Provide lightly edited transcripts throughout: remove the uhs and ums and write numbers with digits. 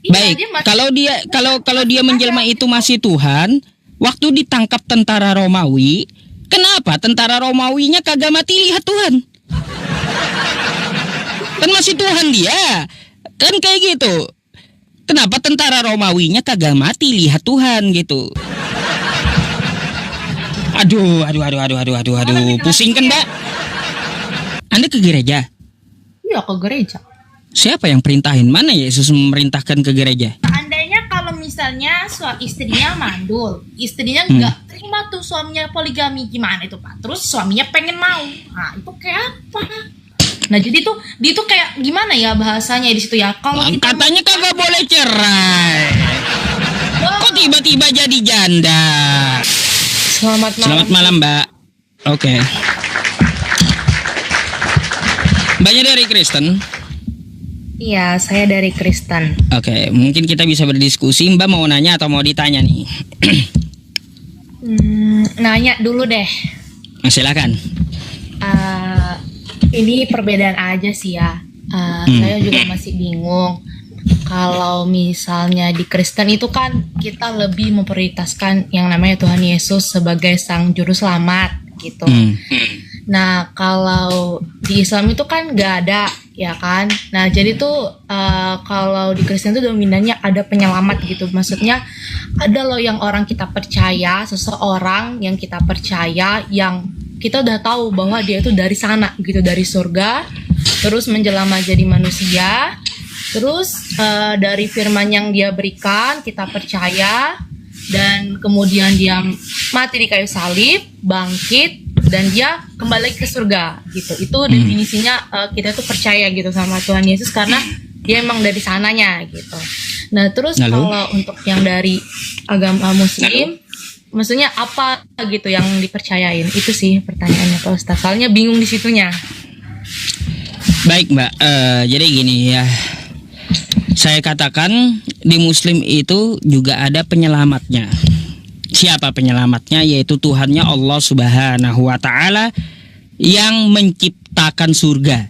Iya, Baik, dia masih, kalau dia menjelma itu masih Tuhan, waktu ditangkap tentara Romawi, kenapa tentara Romawinya kagak mati lihat Tuhan? Kan masih Tuhan dia. Kan kayak gitu. Kenapa tentara Romawinya kagak mati lihat Tuhan gitu? Aduh. Pusing kan, Mbak? Anda ke gereja? iya ke gereja. Siapa yang perintahin? Mana Yesus memerintahkan ke gereja? Seandainya kalau misalnya istrinya mandul, istrinya nggak terima tuh suaminya poligami, gimana itu Pak? Terus suaminya pengen mau, nah itu kayak apa? Nah jadi tuh dia tuh kayak gimana ya bahasanya di situ ya? Kalau kita Katanya kagak boleh cerai. Kok tiba-tiba jadi janda? Selamat malam. Selamat malam, Mbak. Oke. Mbaknya dari Kristen? Iya, saya dari Kristen. Oke, mungkin kita bisa berdiskusi. Mbak mau nanya atau mau ditanya nih? Nanya dulu deh. Silakan. Ini perbedaan aja sih ya. Saya juga masih bingung. Kalau misalnya di Kristen itu kan kita lebih memprioritaskan yang namanya Tuhan Yesus sebagai Sang Juru Selamat gitu. Nah kalau di Islam itu kan nggak ada ya kan. Nah jadi tuh kalau di Kristen tuh dominannya ada penyelamat gitu. Maksudnya ada loh yang orang kita percaya, seseorang yang kita percaya, yang kita udah tahu bahwa dia itu dari sana gitu, dari surga, terus menjelma jadi manusia, terus dari firman yang dia berikan kita percaya, dan kemudian dia mati di kayu salib, bangkit, dan dia kembali lagi ke surga gitu. Itu definisinya kita tuh percaya gitu sama Tuhan Yesus karena dia emang dari sananya gitu. Nah terus kalau untuk yang dari agama Muslim, maksudnya apa gitu yang dipercayain? Itu sih pertanyaannya Pak Ustaz. Soalnya bingung di situnya. Baik Mbak, jadi gini ya. Saya katakan di Muslim itu juga ada penyelamatnya. Siapa penyelamatnya? Yaitu Tuhannya Allah Subhanahu wa Ta'ala yang menciptakan surga.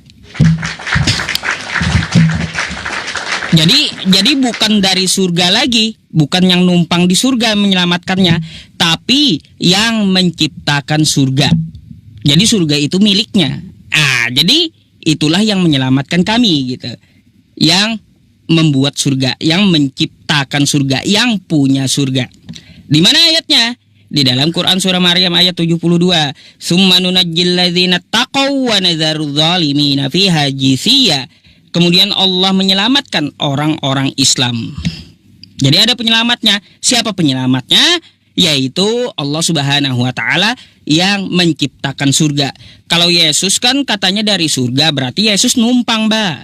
Jadi bukan dari surga lagi, bukan yang numpang di surga menyelamatkannya, tapi yang menciptakan surga. Jadi surga itu miliknya. Jadi itulah yang menyelamatkan kami gitu. Yang membuat surga, yang menciptakan surga, yang punya surga. Di mana ayatnya? Di dalam Quran surah Maryam ayat 72. Summa nunajjil ladzina taqaw wa nadzaru dzalimina fiha jithiya. Kemudian Allah menyelamatkan orang-orang Islam. Jadi ada penyelamatnya. Siapa penyelamatnya? Yaitu Allah Subhanahu wa Ta'ala yang menciptakan surga. Kalau Yesus kan katanya dari surga, berarti Yesus numpang, Mbak.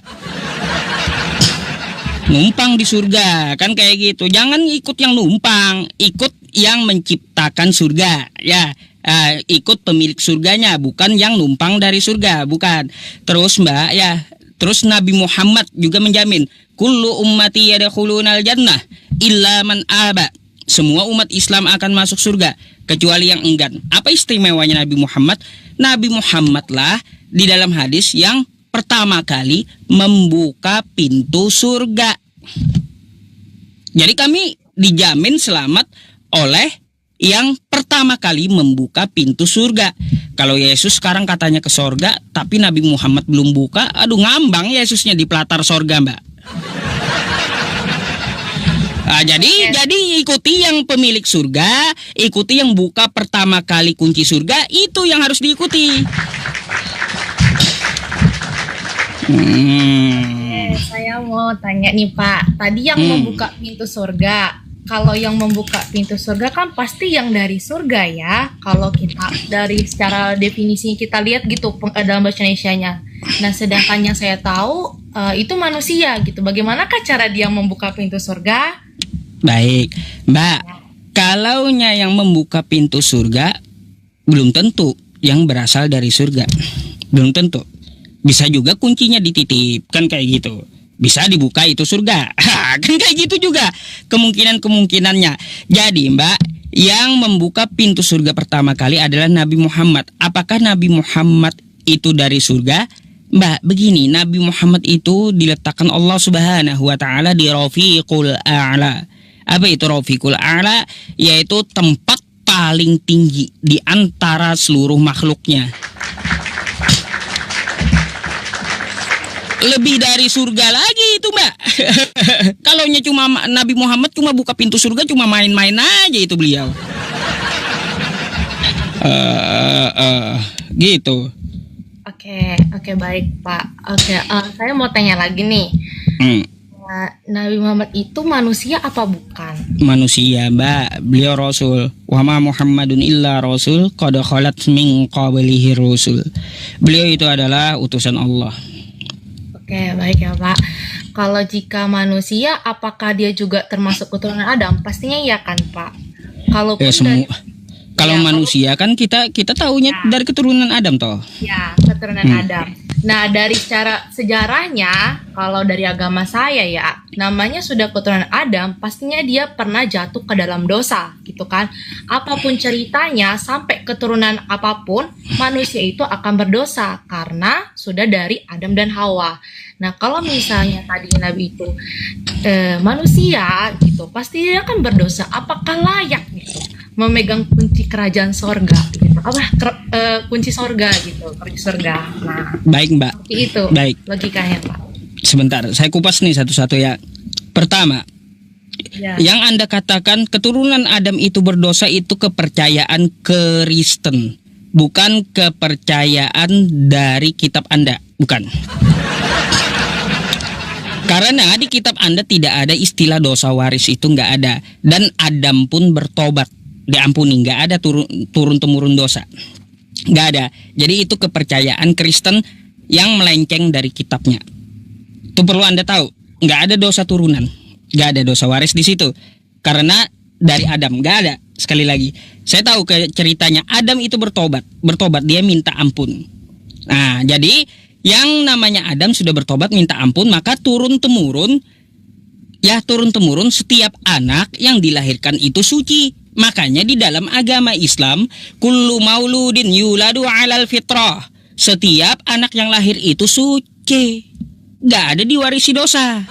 Numpang di surga, kan kayak gitu. Jangan ikut yang numpang, ikut yang menciptakan surga, ya. Ikut pemilik surganya, bukan yang numpang dari surga, bukan. Terus Mbak, ya. Terus Nabi Muhammad juga menjamin, kullu ummati yadkhulunal jannah illa man aba. Semua umat Islam akan masuk surga kecuali yang enggan. Apa istimewanya Nabi Muhammad? Nabi Muhammad lah di dalam hadis yang pertama kali membuka pintu surga. Jadi kami dijamin selamat oleh yang pertama kali membuka pintu surga. Kalau Yesus sekarang katanya ke surga, tapi Nabi Muhammad belum buka, aduh ngambang Yesusnya di pelatar surga, Mbak. Jadi ikuti yang pemilik surga, ikuti yang buka pertama kali kunci surga, itu yang harus diikuti. Saya mau tanya nih Pak, tadi yang membuka pintu surga, kalau yang membuka pintu surga kan pasti yang dari surga ya. Kalau kita dari secara definisi kita lihat gitu dalam bahasa Indonesianya. Nah sedangkan yang saya tahu itu manusia gitu. Bagaimanakah cara dia membuka pintu surga? Baik, Mbak. Kalaunya yang membuka pintu surga belum tentu yang berasal dari surga. Belum tentu. Bisa juga kuncinya dititipkan kayak gitu. Bisa dibuka itu surga. Kan kayak gitu juga kemungkinannya. Jadi Mbak, yang membuka pintu surga pertama kali adalah Nabi Muhammad. Apakah Nabi Muhammad itu dari surga? Mbak, begini, Nabi Muhammad itu diletakkan Allah Subhanahu wa taala di Rafiqul A'la. Apa itu Rafiqul A'la? Yaitu tempat paling tinggi di antara seluruh makhluknya. Lebih dari surga lagi itu, Mbak. Kalaunya cuma Nabi Muhammad cuma buka pintu surga, cuma main-main aja itu beliau. Gitu. Oke, baik Pak. Saya mau tanya lagi nih. Nabi Muhammad itu manusia apa bukan? Manusia, Mbak. Beliau Rasul. Wa ma Muhammadun illa Rasul qad khalat min qablihi rusul. Beliau itu adalah utusan Allah. Oke, baik ya Pak. Kalau jika manusia, apakah dia juga termasuk keturunan Adam? Pastinya iya kan Pak. Kalaupun kalau manusia kan kita taunya dari keturunan Adam toh. Ya, keturunan Adam. Nah, dari cara sejarahnya, kalau dari agama saya ya, namanya sudah keturunan Adam, pastinya dia pernah jatuh ke dalam dosa, gitu kan. Apapun ceritanya, sampai keturunan apapun, manusia itu akan berdosa karena sudah dari Adam dan Hawa. Nah, kalau misalnya tadi Nabi itu manusia, gitu, pasti dia akan berdosa. Apakah layak gitu memegang kunci kerajaan sorga gitu, kunci sorga gitu, kunci sorga. Nah, baik Mbak, itu baik logikanya Pak. Sebentar, saya kupas nih satu-satu ya. Pertama, yang Anda katakan keturunan Adam itu berdosa itu kepercayaan Kristen, bukan kepercayaan dari kitab Anda, bukan. Karena di kitab Anda tidak ada istilah dosa waris, itu nggak ada. Dan Adam pun bertobat, diampuni, nggak ada turun-temurun dosa, nggak ada. Jadi itu kepercayaan Kristen yang melenceng dari kitabnya. Itu perlu Anda tahu, nggak ada dosa turunan, nggak ada dosa waris di situ. Karena dari Adam nggak ada. Sekali lagi, saya tahu ceritanya Adam itu bertobat, dia minta ampun. Nah, jadi yang namanya Adam sudah bertobat minta ampun, maka turun-temurun setiap anak yang dilahirkan itu suci. Makanya di dalam agama Islam, kullu mauludin yuladu alal fitrah. Setiap anak yang lahir itu suci, gak ada diwarisi dosa.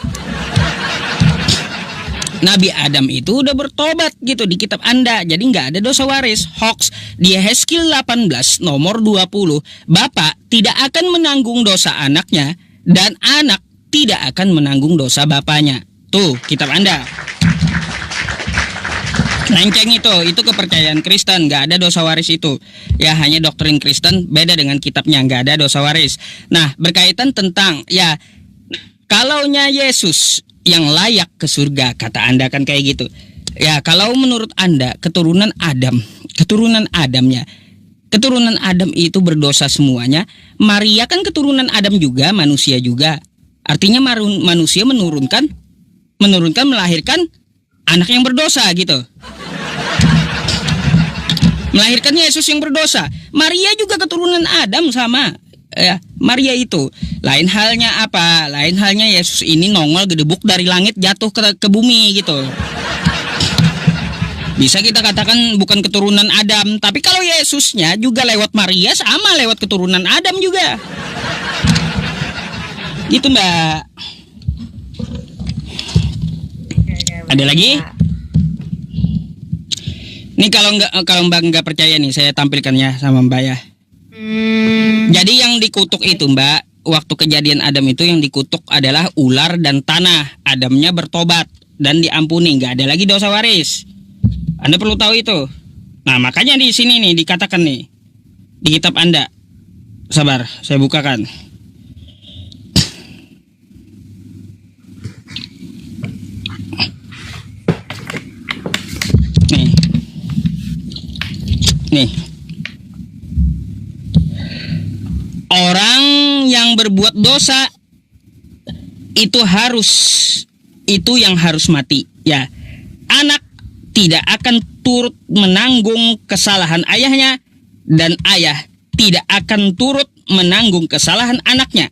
Nabi Adam itu udah bertobat gitu di kitab Anda, jadi gak ada dosa waris. Hoax. Di Hezkiel 18 nomor 20, Bapak tidak akan menanggung dosa anaknya dan anak tidak akan menanggung dosa bapaknya. Tuh kitab Anda. Lenceng itu kepercayaan Kristen, nggak ada dosa waris itu. Ya hanya doktrin Kristen, beda dengan kitabnya, nggak ada dosa waris. Nah, berkaitan tentang kalaunya Yesus yang layak ke surga, kata Anda kan kayak gitu. Ya, kalau menurut Anda keturunan Adamnya, keturunan Adam itu berdosa semuanya. Maria kan keturunan Adam juga, manusia juga. Artinya manusia melahirkan anak yang berdosa gitu. Melahirkan Yesus yang berdosa. Maria juga keturunan Adam sama. Ya, Maria itu. Lain halnya apa? Lain halnya Yesus ini nongol gedebuk dari langit jatuh ke bumi gitu. Bisa kita katakan bukan keturunan Adam, tapi kalau Yesusnya juga lewat Maria sama lewat keturunan Adam juga. Gitu, Mbak. Ada lagi? Nih kalau Mbak nggak percaya nih, saya tampilkan ya sama Mbak ya. Jadi yang dikutuk itu Mbak, waktu kejadian Adam itu yang dikutuk adalah ular dan tanah. Adamnya bertobat dan diampuni, nggak ada lagi dosa waris. Anda perlu tahu itu. Nah makanya di sini nih dikatakan nih di kitab Anda. Sabar, saya bukakan. Nih. Orang yang berbuat dosa itu yang harus mati, ya. Anak tidak akan turut menanggung kesalahan ayahnya dan ayah tidak akan turut menanggung kesalahan anaknya.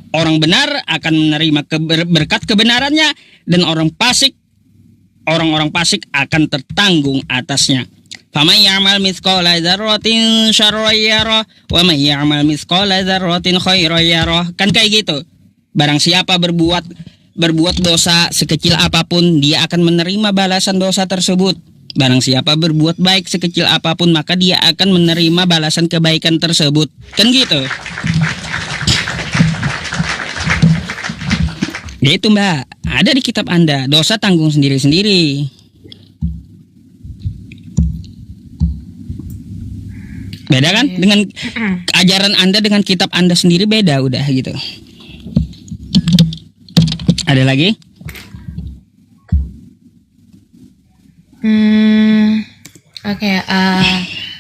Orang benar akan menerima berkat kebenarannya dan orang-orang fasik akan tertanggung atasnya. Faman ya'mal mithqala dzarratin syarran yarah wa man ya'mal mithqala dzarratin khairan yarah. Kan kayak gitu. Barang siapa berbuat dosa sekecil apapun, dia akan menerima balasan dosa tersebut. Barang siapa berbuat baik sekecil apapun, maka dia akan menerima balasan kebaikan tersebut. Kan gitu. Gitu Mbak, ada di kitab Anda, dosa tanggung sendiri-sendiri. Beda kan? Dengan ajaran Anda dengan kitab Anda sendiri beda udah gitu. Ada lagi? Oke,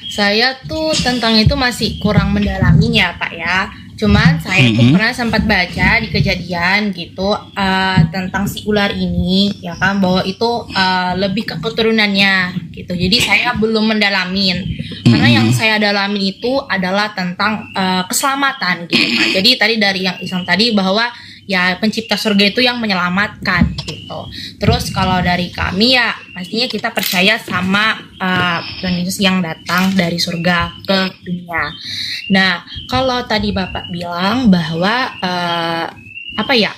saya tuh tentang itu masih kurang mendalaminya Pak ya. Cuman saya tuh pernah sempat baca di Kejadian gitu tentang si ular ini ya kan, bahwa itu lebih ke keturunannya gitu. Jadi saya belum mendalamin karena yang saya dalamin itu adalah tentang keselamatan gitu Pak. Jadi tadi dari yang Islam tadi bahwa ya pencipta surga itu yang menyelamatkan gitu. Terus kalau dari kami ya pastinya kita percaya sama Tuhan Yesus yang datang dari surga ke dunia. Nah kalau tadi Bapak bilang bahwa apa ya,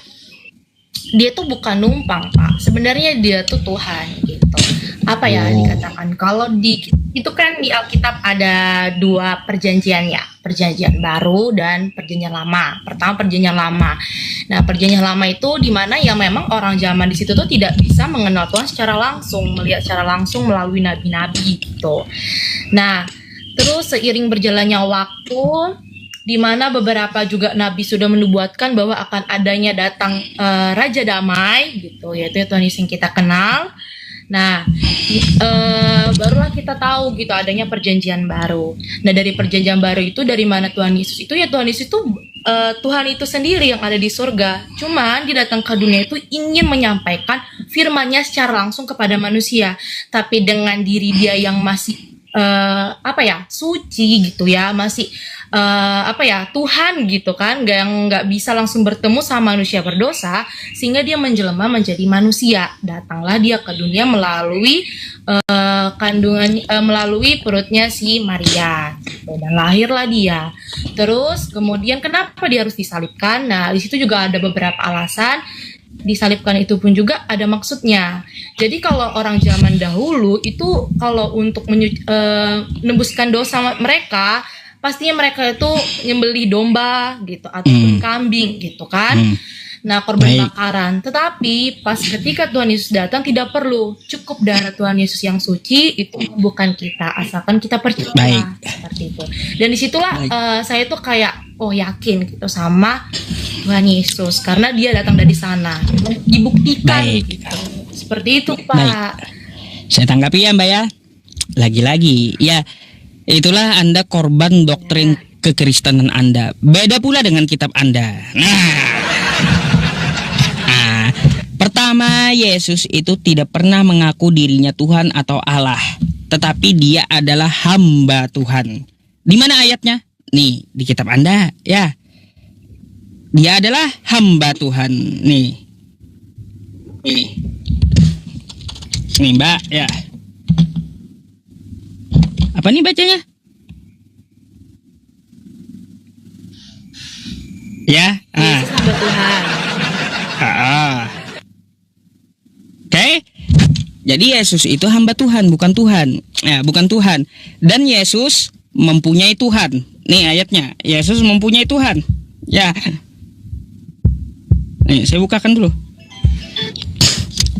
dia tuh bukan numpang Pak, sebenarnya dia tuh Tuhan gitu. Apa ya dikatakan, kalau di itu kan di Alkitab ada dua perjanjian ya, perjanjian baru dan perjanjian lama. Pertama perjanjian lama. Nah perjanjian lama itu dimana ya memang orang zaman di situ tuh tidak bisa mengenal Tuhan secara langsung, melihat secara langsung melalui nabi-nabi gitu. Nah terus seiring berjalannya waktu, di mana beberapa juga nabi sudah menubuatkan bahwa akan adanya datang Raja Damai gitu, yaitu Tuhan Yesus yang kita kenal. Nah, barulah kita tahu gitu adanya perjanjian baru. Nah, dari perjanjian baru itu dari mana Tuhan Yesus itu? Ya Tuhan Yesus itu Tuhan itu sendiri yang ada di surga. Cuman dia datang ke dunia itu ingin menyampaikan firman-Nya secara langsung kepada manusia. Tapi dengan diri dia yang masih apa ya, suci gitu ya, masih apa ya, Tuhan gitu kan, nggak bisa langsung bertemu sama manusia berdosa, sehingga dia menjelma menjadi manusia. Datanglah dia ke dunia melalui melalui perutnya si Maria gitu, dan lahirlah dia. Terus kemudian kenapa dia harus disalibkan? Nah di situ juga ada beberapa alasan. Disalibkan itu pun juga ada maksudnya. Jadi kalau orang zaman dahulu itu kalau untuk menembuskan dosa mereka, pastinya mereka itu nyembelih domba gitu ataupun kambing gitu kan. Nah korban bakaran. Tetapi pas ketika Tuhan Yesus datang tidak perlu, cukup darah Tuhan Yesus yang suci itu bukan kita, asalkan kita percaya seperti itu. Dan disitulah saya tuh kayak yakin gitu sama Tuhan Yesus karena dia datang dari sana, dibuktikan gitu. Seperti itu Pak. Saya tanggapi ya Mbak ya. Lagi-lagi ya, itulah Anda korban doktrin kekristenan Anda. Beda pula dengan kitab Anda. Pertama, Yesus itu tidak pernah mengaku dirinya Tuhan atau Allah, tetapi dia adalah hamba Tuhan. Di mana ayatnya? Nih, di kitab Anda ya. Dia adalah hamba Tuhan. Nih Mbak ya. Apa nih bacanya? Ya. Yesus hamba Tuhan. Oke. Jadi Yesus itu hamba Tuhan, bukan Tuhan. Ya, bukan Tuhan. Dan Yesus mempunyai Tuhan. Nih ayatnya. Yesus mempunyai Tuhan. Ya. Nih, saya bukakan dulu.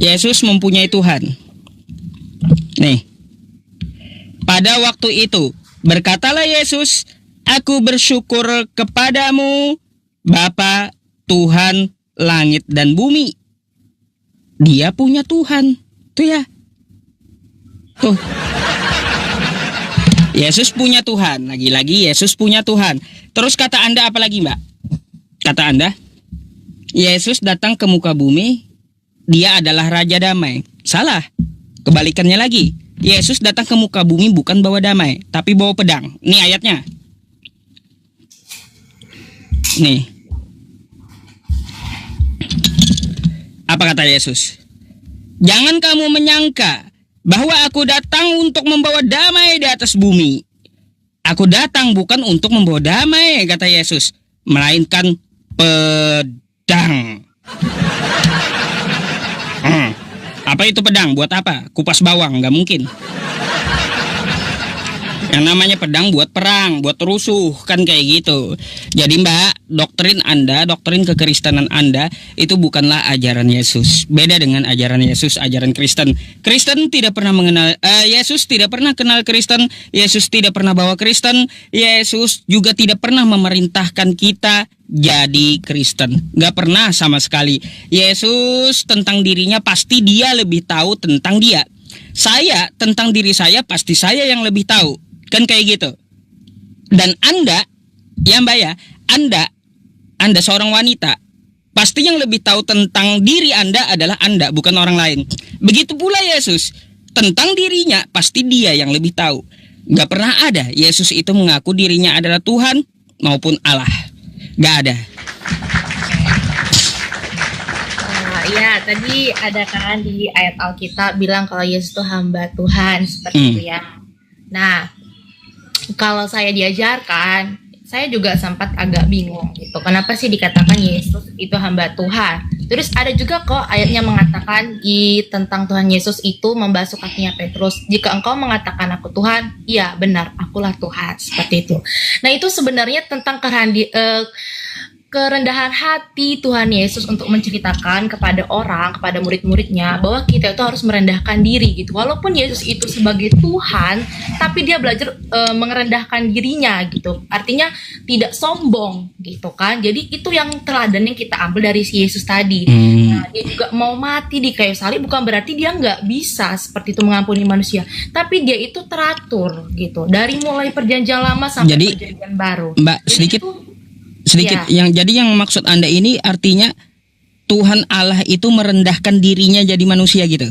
Yesus mempunyai Tuhan. Nih. Pada waktu itu, berkatalah Yesus, "Aku bersyukur kepadamu, Bapa, Tuhan langit dan bumi." Dia punya Tuhan. Tuh ya. Tuh. Yesus punya Tuhan. Lagi-lagi Yesus punya Tuhan. Terus kata Anda apa lagi Mbak? Kata Anda, Yesus datang ke muka bumi, dia adalah Raja Damai. Salah. Kebalikannya lagi. Yesus datang ke muka bumi bukan bawa damai, tapi bawa pedang. Nih ayatnya. Nih. Apa kata Yesus? Jangan kamu menyangka bahwa aku datang untuk membawa damai di atas bumi. Aku datang bukan untuk membawa damai, kata Yesus, melainkan pedang. Apa itu pedang? Buat apa? Kupas bawang? Nggak mungkin. Yang namanya pedang buat perang, buat rusuh, kan kayak gitu. Jadi Mbak, doktrin kekristenan Anda itu bukanlah ajaran Yesus. Beda dengan ajaran Yesus, ajaran Kristen. Kristen tidak pernah mengenal Yesus, tidak pernah kenal Kristen. Yesus tidak pernah bawa Kristen. Yesus juga tidak pernah memerintahkan kita jadi Kristen. Gak pernah sama sekali. Yesus tentang dirinya pasti dia lebih tahu tentang dia. Saya tentang diri saya pasti saya yang lebih tahu. Kan kayak gitu. Dan Anda, ya Mbak ya, Anda seorang wanita, pasti yang lebih tahu tentang diri Anda adalah Anda, bukan orang lain. Begitu pula Yesus, tentang dirinya pasti dia yang lebih tahu. Gak pernah ada Yesus itu mengaku dirinya adalah Tuhan maupun Allah. Gak ada. Ya, tadi ada kan di ayat Alkitab bilang kalau Yesus itu hamba Tuhan, seperti itu ya. Nah, kalau saya diajarkan, saya juga sempat agak bingung gitu. Kenapa sih dikatakan Yesus itu hamba Tuhan? Terus ada juga kok ayatnya mengatakan tentang Tuhan Yesus itu membasuh kakinya Petrus. Jika engkau mengatakan aku Tuhan, iya benar, akulah Tuhan. Seperti itu. Nah itu sebenarnya tentang kerendahan hati Tuhan Yesus untuk menceritakan kepada orang, kepada murid-muridnya bahwa kita itu harus merendahkan diri gitu. Walaupun Yesus itu sebagai Tuhan, tapi dia belajar merendahkan dirinya gitu. Artinya tidak sombong gitu kan. Jadi itu yang teladan yang kita ambil dari si Yesus tadi. Nah, dia juga mau mati di kayu salib bukan berarti dia nggak bisa seperti itu mengampuni manusia, tapi dia itu teratur gitu. Dari mulai perjanjian lama sampai perjanjian baru. Mbak, sedikit ya. Yang maksud Anda ini artinya Tuhan Allah itu merendahkan dirinya jadi manusia gitu.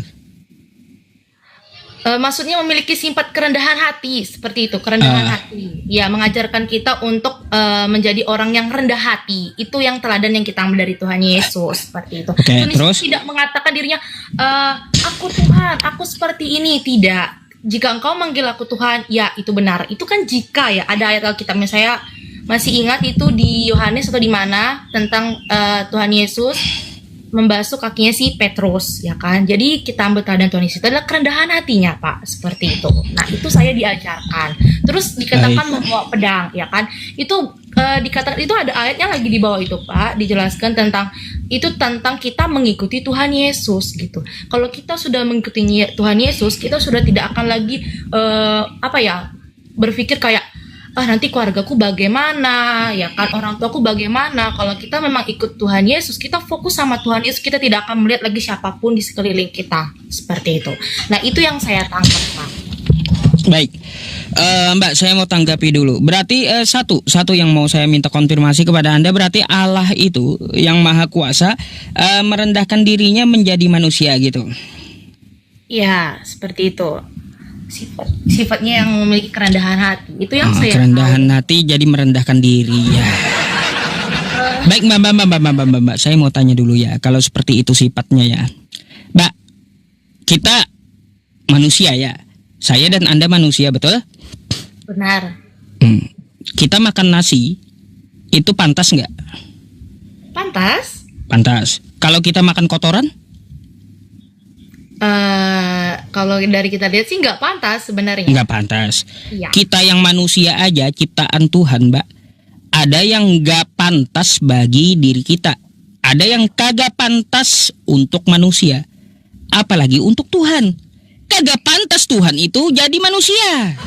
Maksudnya memiliki sifat kerendahan hati seperti itu, kerendahan hati. Ya, mengajarkan kita untuk menjadi orang yang rendah hati. Itu yang teladan yang kita ambil dari Tuhan Yesus seperti itu. Terus tidak mengatakan dirinya aku Tuhan, aku seperti ini, tidak. Jika engkau manggil aku Tuhan, ya itu benar. Itu kan jika ya ada ayat Alkitabnya, saya masih ingat itu di Yohanes atau di mana tentang Tuhan Yesus membasuh kakinya si Petrus, ya kan. Jadi kita ambil teladan Tuhan Yesus itu adalah kerendahan hatinya, Pak, seperti itu. Nah itu saya diajarkan. Terus dikatakan membawa pedang, ya kan. Itu dikatakan itu ada ayatnya lagi di bawah itu, Pak, dijelaskan tentang kita mengikuti Tuhan Yesus gitu. Kalau kita sudah mengikuti Tuhan Yesus, kita sudah tidak akan lagi berpikir kayak nanti keluargaku bagaimana, ya kan, orang tuaku bagaimana. Kalau kita memang ikut Tuhan Yesus, kita fokus sama Tuhan Yesus, kita tidak akan melihat lagi siapapun di sekeliling kita, seperti itu. Nah itu yang saya tangkap, Pak. Baik, Mbak, saya mau tanggapi dulu. Berarti satu yang mau saya minta konfirmasi kepada Anda, berarti Allah itu yang maha kuasa merendahkan dirinya menjadi manusia gitu. Ya, seperti itu. Sifatnya yang memiliki kerendahan hati. Itu yang saya kerendahan hati jadi merendahkan diri ya. Baik Mbak, saya mau tanya dulu ya. Kalau seperti itu sifatnya ya, Mbak, kita manusia ya. Saya dan Anda manusia, betul? Benar. Kita makan nasi itu pantas nggak? Pantas. Pantas. Kalau kita makan kotoran? Kalau dari kita lihat sih nggak pantas sebenarnya. Nggak pantas. Iya. Kita yang manusia aja ciptaan Tuhan, Mbak, ada yang nggak pantas bagi diri kita. Ada yang kagak pantas untuk manusia, apalagi untuk Tuhan. Kagak pantas Tuhan itu jadi manusia.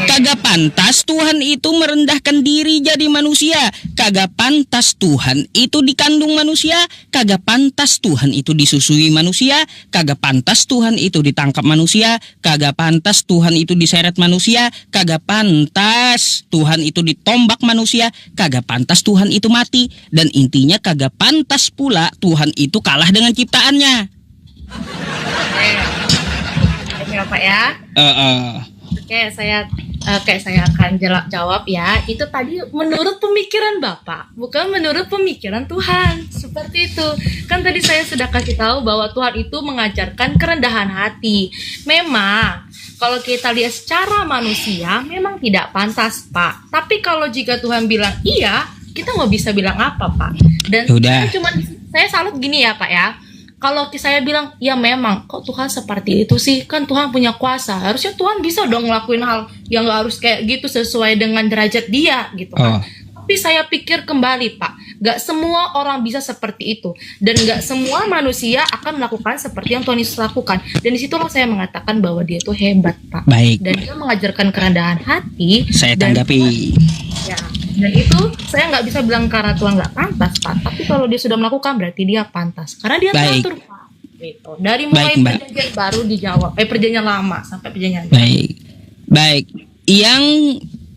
Kagak pantas Tuhan itu merendahkan diri jadi manusia. Kagak pantas Tuhan itu dikandung manusia. Kagak pantas Tuhan itu disusui manusia. Kagak pantas Tuhan itu ditangkap manusia. Kagak pantas Tuhan itu diseret manusia. Kagak pantas Tuhan itu ditombak manusia. Kagak pantas Tuhan itu mati. Dan intinya kagak pantas pula Tuhan itu kalah dengan ciptaannya. Oke, Pak ya. Oke, saya akan jawab ya. Itu tadi menurut pemikiran Bapak, bukan menurut pemikiran Tuhan. seperti itu. Kan tadi saya sudah kasih tahu bahwa Tuhan itu mengajarkan kerendahan hati. Memang kalau kita lihat secara manusia memang tidak pantas, Pak. Tapi kalau jika Tuhan bilang iya, kita nggak bisa bilang apa, Pak. Dan saya salut gini ya, Pak ya. Kalau saya bilang, ya memang, kok Tuhan seperti itu sih? Kan Tuhan punya kuasa. Harusnya Tuhan bisa dong ngelakuin hal yang gak harus kayak gitu sesuai dengan derajat dia gitu kan. Tapi saya pikir kembali, Pak, gak semua orang bisa seperti itu. Dan gak semua manusia akan melakukan seperti yang Tuhan Yesus lakukan. Dan disitulah saya mengatakan bahwa dia itu hebat, Pak. Baik. Dan dia mengajarkan kerendahan hati. Saya tanggapi. Dan itu saya nggak bisa bilang karena Tuhan nggak pantas, Pak. Tapi kalau dia sudah melakukan berarti dia pantas. Karena dia teratur, Pak. Gitu. Dari mulai perjanjian baru dijawab, perjanjian lama sampai perjanjian baru. Baik. Yang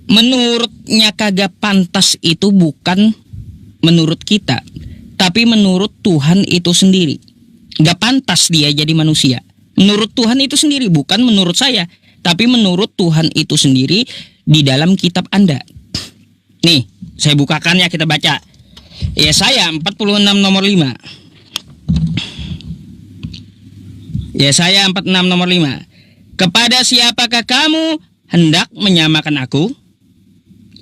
menurutnya kagak pantas itu bukan menurut kita, tapi menurut Tuhan itu sendiri. Gak pantas dia jadi manusia. Menurut Tuhan itu sendiri, bukan menurut saya, tapi menurut Tuhan itu sendiri di dalam kitab Anda. Nih, saya bukakan ya, kita baca. Yesaya 46 nomor 5. Yesaya 46 nomor 5. Kepada siapakah kamu hendak menyamakan aku?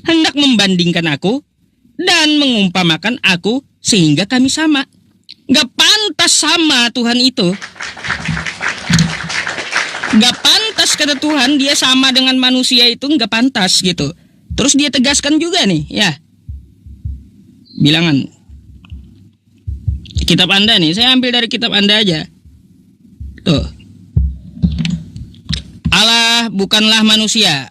Hendak membandingkan aku dan mengumpamakan aku sehingga kami sama. Gak pantas sama Tuhan itu. Gak pantas kata Tuhan, dia sama dengan manusia itu gak pantas gitu. Terus dia tegaskan juga nih, ya. Bilangan. Kitab Anda nih, saya ambil dari kitab Anda aja. Tuh. Allah bukanlah manusia,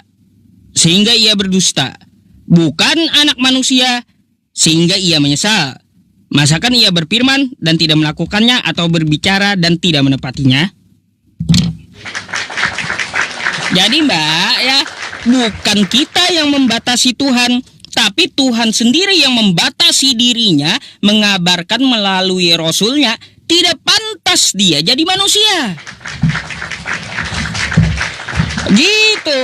sehingga ia berdusta. Bukan anak manusia, sehingga ia menyesal. Masakan ia berfirman dan tidak melakukannya, atau berbicara dan tidak menepatinya? Jadi Mbak, ya, bukan kita yang membatasi Tuhan, tapi Tuhan sendiri yang membatasi dirinya, mengabarkan melalui Rasulnya, tidak pantas dia jadi manusia. Gitu,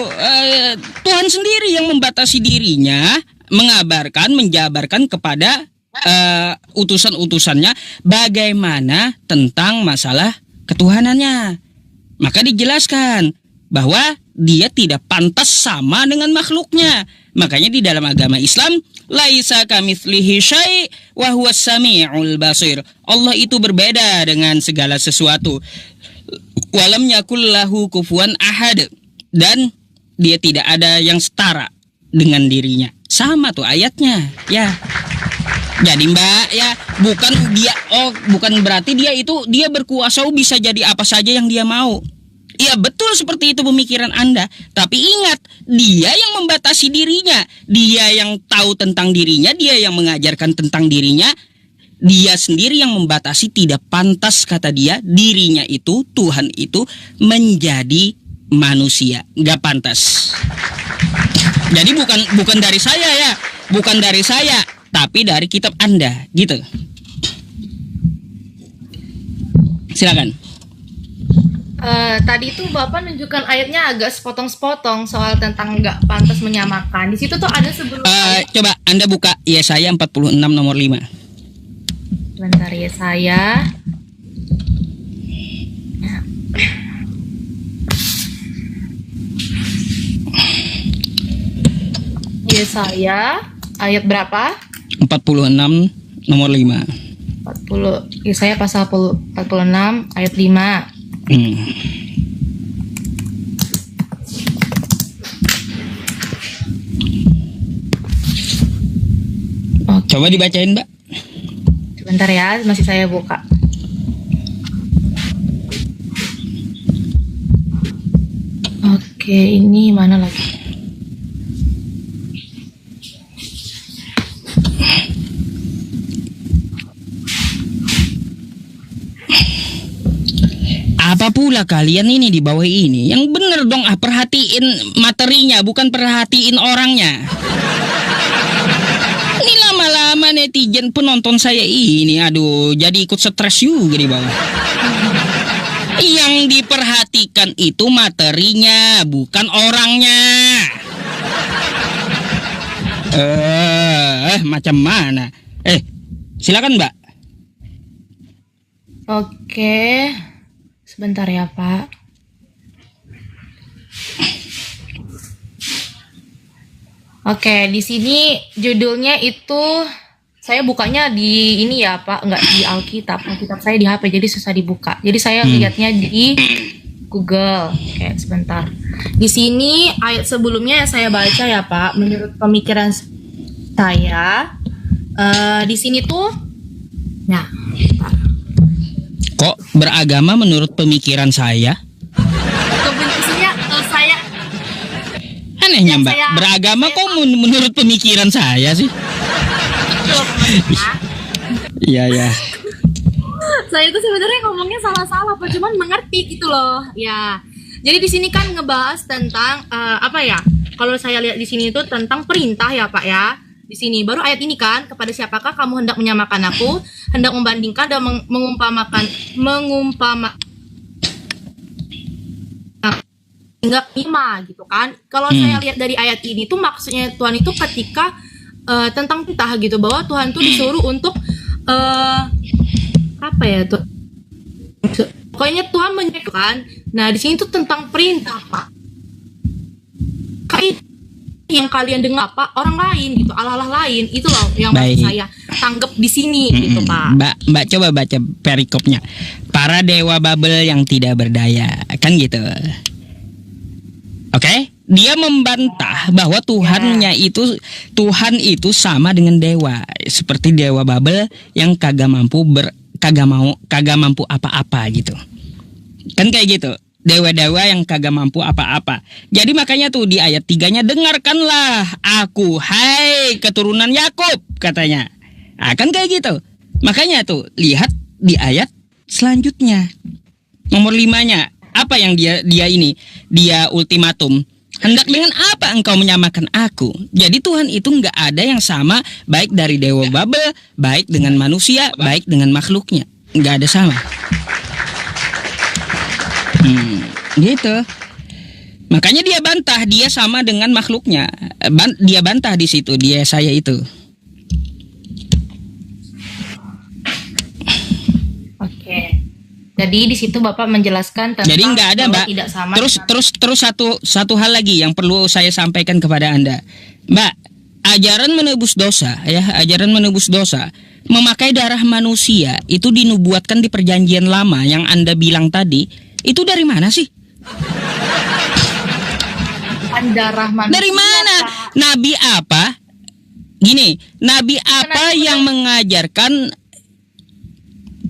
Tuhan sendiri yang membatasi dirinya, mengabarkan, menjabarkan kepada utusan-utusannya bagaimana tentang masalah ketuhanannya. Maka dijelaskan bahwa dia tidak pantas sama dengan makhluknya. Makanya di dalam agama Islam, laisa kamitslihi syai' wa huwas sami'ul basir. Allah itu berbeda dengan segala sesuatu. Walam yakul lahu kufuwan ahad. Dan dia tidak ada yang setara dengan dirinya. Sama tuh ayatnya, ya. Jadi Mbak, ya, bukan berarti dia berkuasa bisa jadi apa saja yang dia mau. Ya betul seperti itu pemikiran Anda. Tapi ingat, dia yang membatasi dirinya. Dia yang tahu tentang dirinya. Dia yang mengajarkan tentang dirinya. Dia sendiri yang membatasi, tidak pantas kata dia. Dirinya itu, Tuhan itu menjadi manusia. Gak pantas. Jadi bukan dari saya ya. Bukan dari saya. Tapi dari kitab Anda. Gitu. Silakan. Tadi itu Bapak nunjukkan ayatnya agak sepotong-sepotong soal tentang nggak pantas menyamakan. Di situ tuh ada sebelum coba Anda buka Yesaya 46 nomor 5. Bentar Yesaya. Yesaya ayat berapa? 46 nomor 5. 40 Yesaya pasal 46 ayat 5. Coba dibacain Mbak. Sebentar ya, masih saya buka. Oke, ini mana lagi? Apa pula kalian ini di bawah ini? Yang bener dong, perhatiin materinya, bukan perhatiin orangnya. Ini lama-lama netizen penonton saya ini, aduh, jadi ikut stres juga di bawah. Yang diperhatikan itu materinya, bukan orangnya. Macam mana? Silakan Mbak. Oke, sebentar ya Pak. Oke, di sini judulnya itu saya bukanya di ini ya Pak, nggak di Alkitab. Alkitab saya di HP, jadi susah dibuka. Jadi saya lihatnya di Google. Oke, sebentar. Di sini ayat sebelumnya yang saya baca ya Pak, menurut pemikiran saya, di sini tuh, nah, bentar. Kok beragama menurut pemikiran saya? Kebenciannya saya Anehnya yang Mbak, saya- beragama saya kok menurut pemikiran saya sih? betul, teman-teman. Iya ya. Saya itu sebenarnya ngomongnya salah-salah, Pak, cuman mengerti gitu loh. Ya. Jadi di sini kan ngebahas tentang apa ya? Kalau saya lihat di sini itu tentang perintah ya, Pak ya. Di sini baru ayat ini kan, kepada siapakah kamu hendak menyamakan aku, hendak membandingkan dan mengumpamakan hingga lima gitu kan. Kalau saya lihat dari ayat ini tuh maksudnya Tuhan itu ketika tentang perintah gitu, bahwa Tuhan tuh disuruh untuk apa ya tuh, pokoknya Tuhan menyatakan. Nah di sini tuh tentang perintah Pak, kayak yang kalian dengar apa orang lain gitu, Allah lain itu loh yang Baik. maksud saya tanggap di sini gitu Pak. Mbak coba baca perikopnya. Para dewa Babel yang tidak berdaya, kan gitu. Oke? Dia membantah bahwa Tuhan itu sama dengan dewa, seperti dewa Babel yang kagak mampu apa-apa gitu. Kan kayak gitu. Dewa-dewa yang kagak mampu apa-apa. Jadi makanya tuh di ayat 3-nya, dengarkanlah aku, hai keturunan Yakub, katanya. Nah, kan kayak gitu. Makanya tuh lihat di ayat selanjutnya. Nomor 5-nya, apa yang dia ultimatum. Hendak dengan apa engkau menyamakan aku? Jadi Tuhan itu nggak ada yang sama, baik dari dewa Babel, baik dengan manusia, baik dengan makhluknya. Nggak ada sama. Gitu. Makanya dia bantah, dia sama dengan makhluknya. Dia bantah di situ, dia saya itu. Oke. Jadi di situ Bapak menjelaskan tentang Jadi nggak ada, bahwa Mbak. tidak sama Terus satu hal lagi yang perlu saya sampaikan kepada Anda, Mbak. Ajaran menebus dosa, memakai darah manusia itu dinubuatkan di Perjanjian Lama yang Anda bilang tadi. Itu dari mana sih? darah manusia. Dari mana? Pak. Nabi apa? Gini, nabi apa yang mengajarkan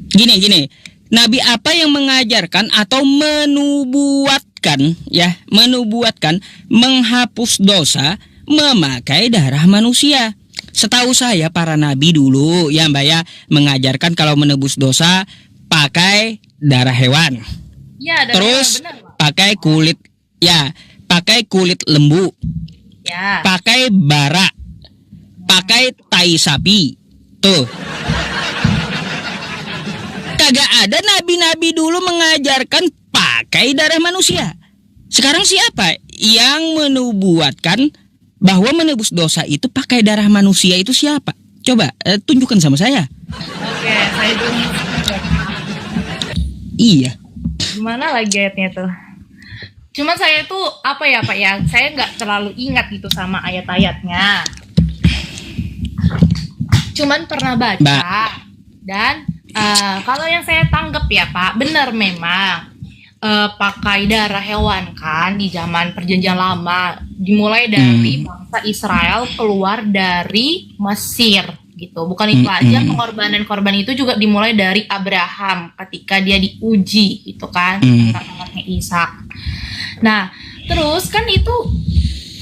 gini. Nabi apa yang mengajarkan atau menubuatkan menghapus dosa memakai darah manusia? Setahu saya para nabi dulu ya Mbak ya, mengajarkan kalau menebus dosa pakai darah hewan. Ya, Terus benar, Pak. pakai kulit lembu, Ya. pakai bara, pakai tai sapi. Tuh. Kagak ada nabi-nabi dulu mengajarkan pakai darah manusia. Sekarang siapa yang menubuatkan bahwa menebus dosa itu pakai darah manusia itu siapa? Coba tunjukkan sama saya. Oke, saya dulu. Iya. Gimana lagi ayatnya tuh? Cuman saya tuh apa ya Pak ya, saya nggak terlalu ingat gitu sama ayat-ayatnya. Cuman pernah baca. Mbak. Dan kalau yang saya tanggap ya Pak, benar memang pakai darah hewan kan di zaman Perjanjian Lama, dimulai dari bangsa Israel keluar dari Mesir gitu. Bukan itu aja, pengorbanan-korban itu juga dimulai dari Abraham ketika dia diuji gitu kan, anaknya Ishak. Nah, terus kan itu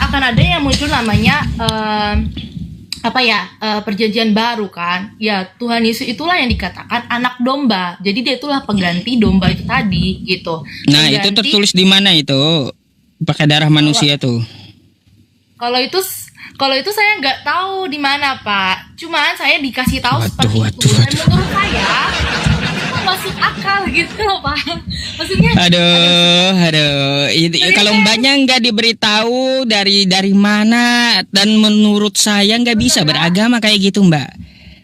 akan ada yang muncul namanya perjanjian baru kan. Ya, Tuhan Yesus itulah yang dikatakan anak domba. Jadi dia itulah pengganti domba itu tadi gitu. Nah, itu tertulis di mana itu? Pakai darah manusia tuh. Kalau itu saya nggak tahu di mana Pak. Cuman saya dikasih tahu seperti itu. Waduh. Dan menurut saya itu masuk akal gitu loh Pak. Maksudnya Aduh. Kalau mbaknya nggak diberitahu dari mana, dan menurut saya nggak bisa beragama kayak gitu Mbak.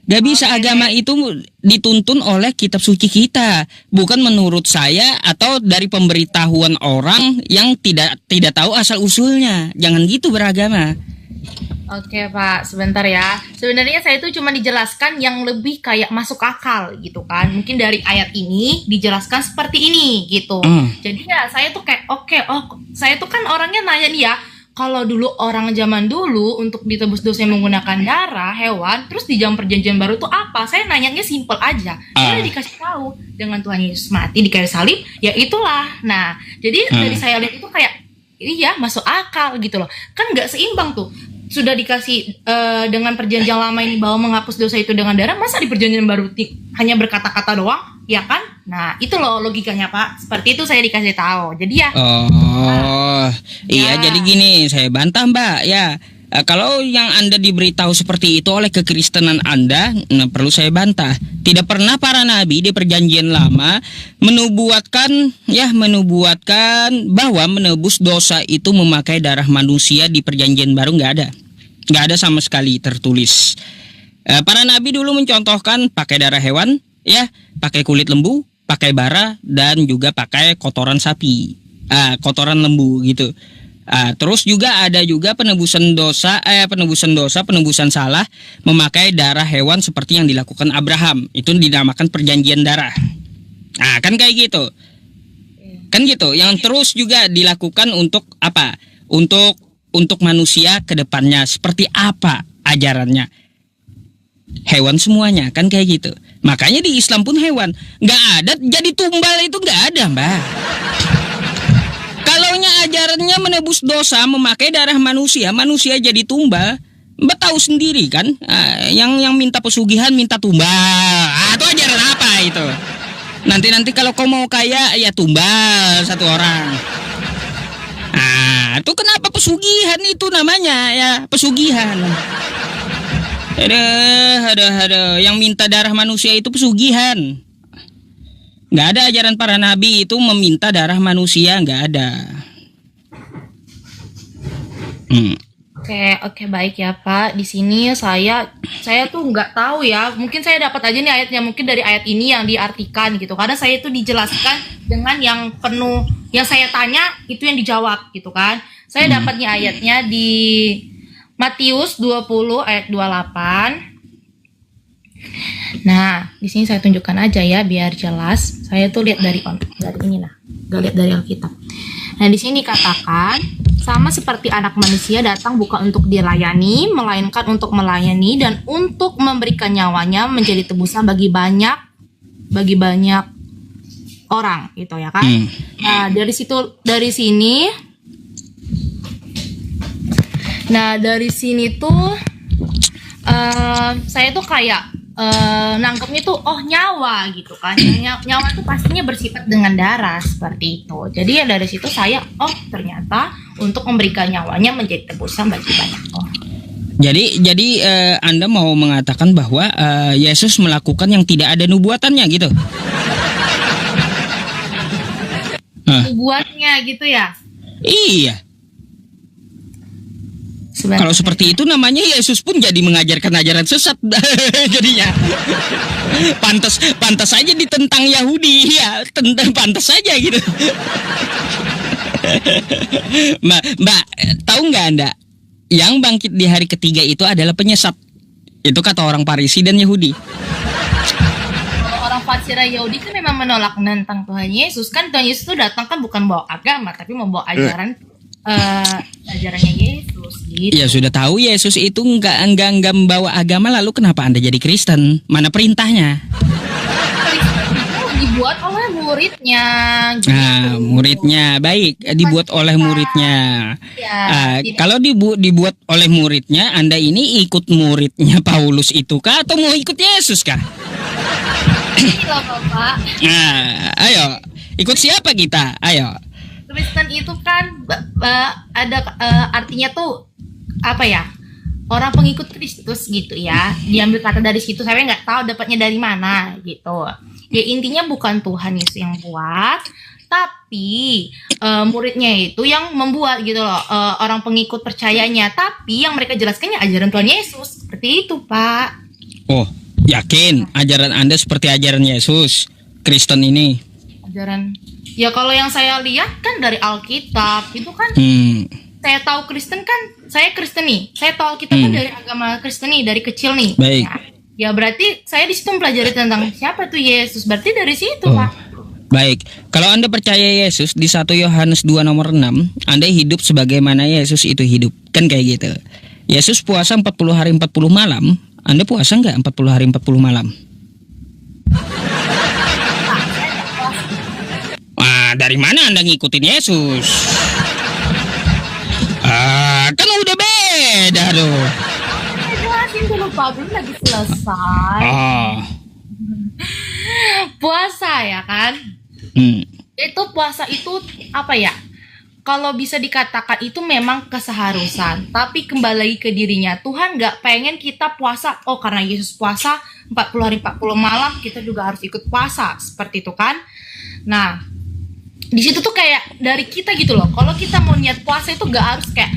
Gak bisa agama itu dituntun oleh kitab suci kita, bukan menurut saya atau dari pemberitahuan orang yang tidak tahu asal usulnya. Jangan gitu beragama. Oke Pak, sebentar ya. Sebenarnya saya itu cuma dijelaskan yang lebih kayak masuk akal gitu kan. Mungkin dari ayat ini dijelaskan seperti ini gitu. Jadi ya saya tuh kayak saya tuh kan orangnya nanya nih ya. Kalau dulu orang zaman dulu untuk ditebus dosa menggunakan darah hewan, terus di zaman perjanjian baru tuh apa? Saya nanyanya simple aja. Saya dikasih tahu dengan Tuhan Yesus mati di kayu salib, ya itulah. Nah, jadi dari saya lihat itu kayak iya masuk akal gitu loh. Kan nggak seimbang tuh. Sudah dikasih dengan perjanjian lama ini bahwa menghapus dosa itu dengan darah, masa di perjanjian baru hanya berkata-kata doang, ya kan? Nah itu loh logikanya Pak. Seperti itu saya dikasih tahu. Jadi ya. Iya. Jadi gini, saya bantah Mbak ya. Kalau yang Anda diberitahu seperti itu oleh kekristenan Anda, perlu saya bantah. Tidak pernah para nabi di perjanjian lama menubuatkan bahwa menebus dosa itu memakai darah manusia di perjanjian baru, nggak ada sama sekali tertulis. Para nabi dulu mencontohkan pakai darah hewan, ya, pakai kulit lembu, pakai bara, dan juga pakai kotoran sapi, kotoran lembu gitu. Terus juga ada juga penebusan salah memakai darah hewan seperti yang dilakukan Abraham. Itu dinamakan perjanjian darah. Kan kayak gitu. Kan gitu. Yang terus juga dilakukan untuk apa? Untuk manusia ke depannya. Seperti apa ajarannya? Hewan semuanya, kan kayak gitu. Makanya di Islam pun hewan. Nggak ada, jadi tumbal itu nggak ada, Mbak. Kalaunya ajarannya menebus dosa memakai darah manusia jadi tumbal, Mbak tahu sendiri kan, yang minta pesugihan minta tumbal. Itu ajaran apa itu? Nanti kalau kau mau kaya ya tumbal satu orang. Itu kenapa pesugihan itu namanya ya, pesugihan. Ada yang minta darah manusia itu pesugihan. Nggak ada ajaran para nabi itu meminta darah manusia, nggak ada. Oke, baik ya Pak. Di sini saya tuh nggak tahu ya. Mungkin saya dapat aja nih ayatnya. Mungkin dari ayat ini yang diartikan gitu. Karena saya itu dijelaskan dengan yang penuh. Yang saya tanya itu yang dijawab gitu kan. Saya dapatnya ayatnya di Matius 20 ayat 28. Nah, di sini saya tunjukkan aja ya biar jelas. Saya tuh lihat dari ini nah, gak lihat dari Alkitab. Nah, di sini katakan sama seperti anak manusia datang bukan untuk dilayani, melainkan untuk melayani dan untuk memberikan nyawanya menjadi tebusan bagi banyak orang, gitu ya kan? Nah, dari sini tuh saya tuh kayak nangkepnya tuh nyawa gitu kan. Nyawa tuh pastinya bersifat dengan darah seperti itu. Jadi ya dari situ saya ternyata untuk memberikan nyawanya menjadi tebusan bagi banyak orang. Jadi Anda mau mengatakan bahwa Yesus melakukan yang tidak ada nubuatannya gitu? Nubuatnya gitu ya? Iya. Kalau seperti itu namanya Yesus pun jadi mengajarkan ajaran sesat jadinya. Pantas saja ditentang Yahudi ya, pantas saja gitu. Mbak, tahu nggak Anda yang bangkit di hari ketiga itu adalah penyesat? Itu kata orang Farisi dan Yahudi. Orang Farisi dan Yahudi kan memang menolak tentang Tuhan Yesus. Kan Tuhan Yesus itu datang kan bukan bawa agama tapi membawa ajarannya Yesus gitu. Ya sudah tahu Yesus itu enggak membawa agama, lalu kenapa Anda jadi Kristen? Mana perintahnya? Dibuat oleh muridnya gitu. Muridnya baik, dibuat oleh muridnya. Ya, kalau dibuat oleh muridnya, Anda ini ikut muridnya Paulus itu kah atau mau ikut Yesus kah? Ini loh Bapak. Ayo, ikut siapa kita? Ayo. Kristen itu kan ada artinya tuh apa ya, orang pengikut Kristus gitu ya. Diambil kata dari situ, saya nggak tahu dapatnya dari mana gitu. Ya intinya bukan Tuhan Yesus yang buat, tapi muridnya itu yang membuat gitu loh, orang pengikut percayanya. Tapi yang mereka jelaskannya ajaran Tuhan Yesus seperti itu Pak. Yakin ajaran Anda seperti ajaran Yesus Kristen ini? Ajaran, ya kalau yang saya lihat kan dari Alkitab itu kan, saya tahu Kristen kan, saya Kristen nih, saya tahu Alkitab kan dari agama Kristen nih dari kecil nih. Baik. Ya berarti saya di situ mempelajari tentang siapa tuh Yesus, berarti dari situ Pak. Baik, kalau Anda percaya Yesus di 1 Yohanes 2 nomor 6, Anda hidup sebagaimana Yesus itu hidup. Kan kayak gitu. Yesus puasa 40 hari 40 malam, Anda puasa nggak 40 hari 40 malam? Wah, dari mana Anda ngikutin Yesus? Kan udah beda tuh. Jelasin dulu Pak, belum lagi selesai. Puasa ya kan? Itu puasa itu apa ya? Kalau bisa dikatakan itu memang keseharusan, tapi kembali lagi ke dirinya. Tuhan nggak pengen kita puasa, oh karena Yesus puasa 40 hari 40 malam, kita juga harus ikut puasa, seperti itu kan. Nah, di situ tuh kayak dari kita gitu loh. Kalau kita mau niat puasa itu nggak harus kayak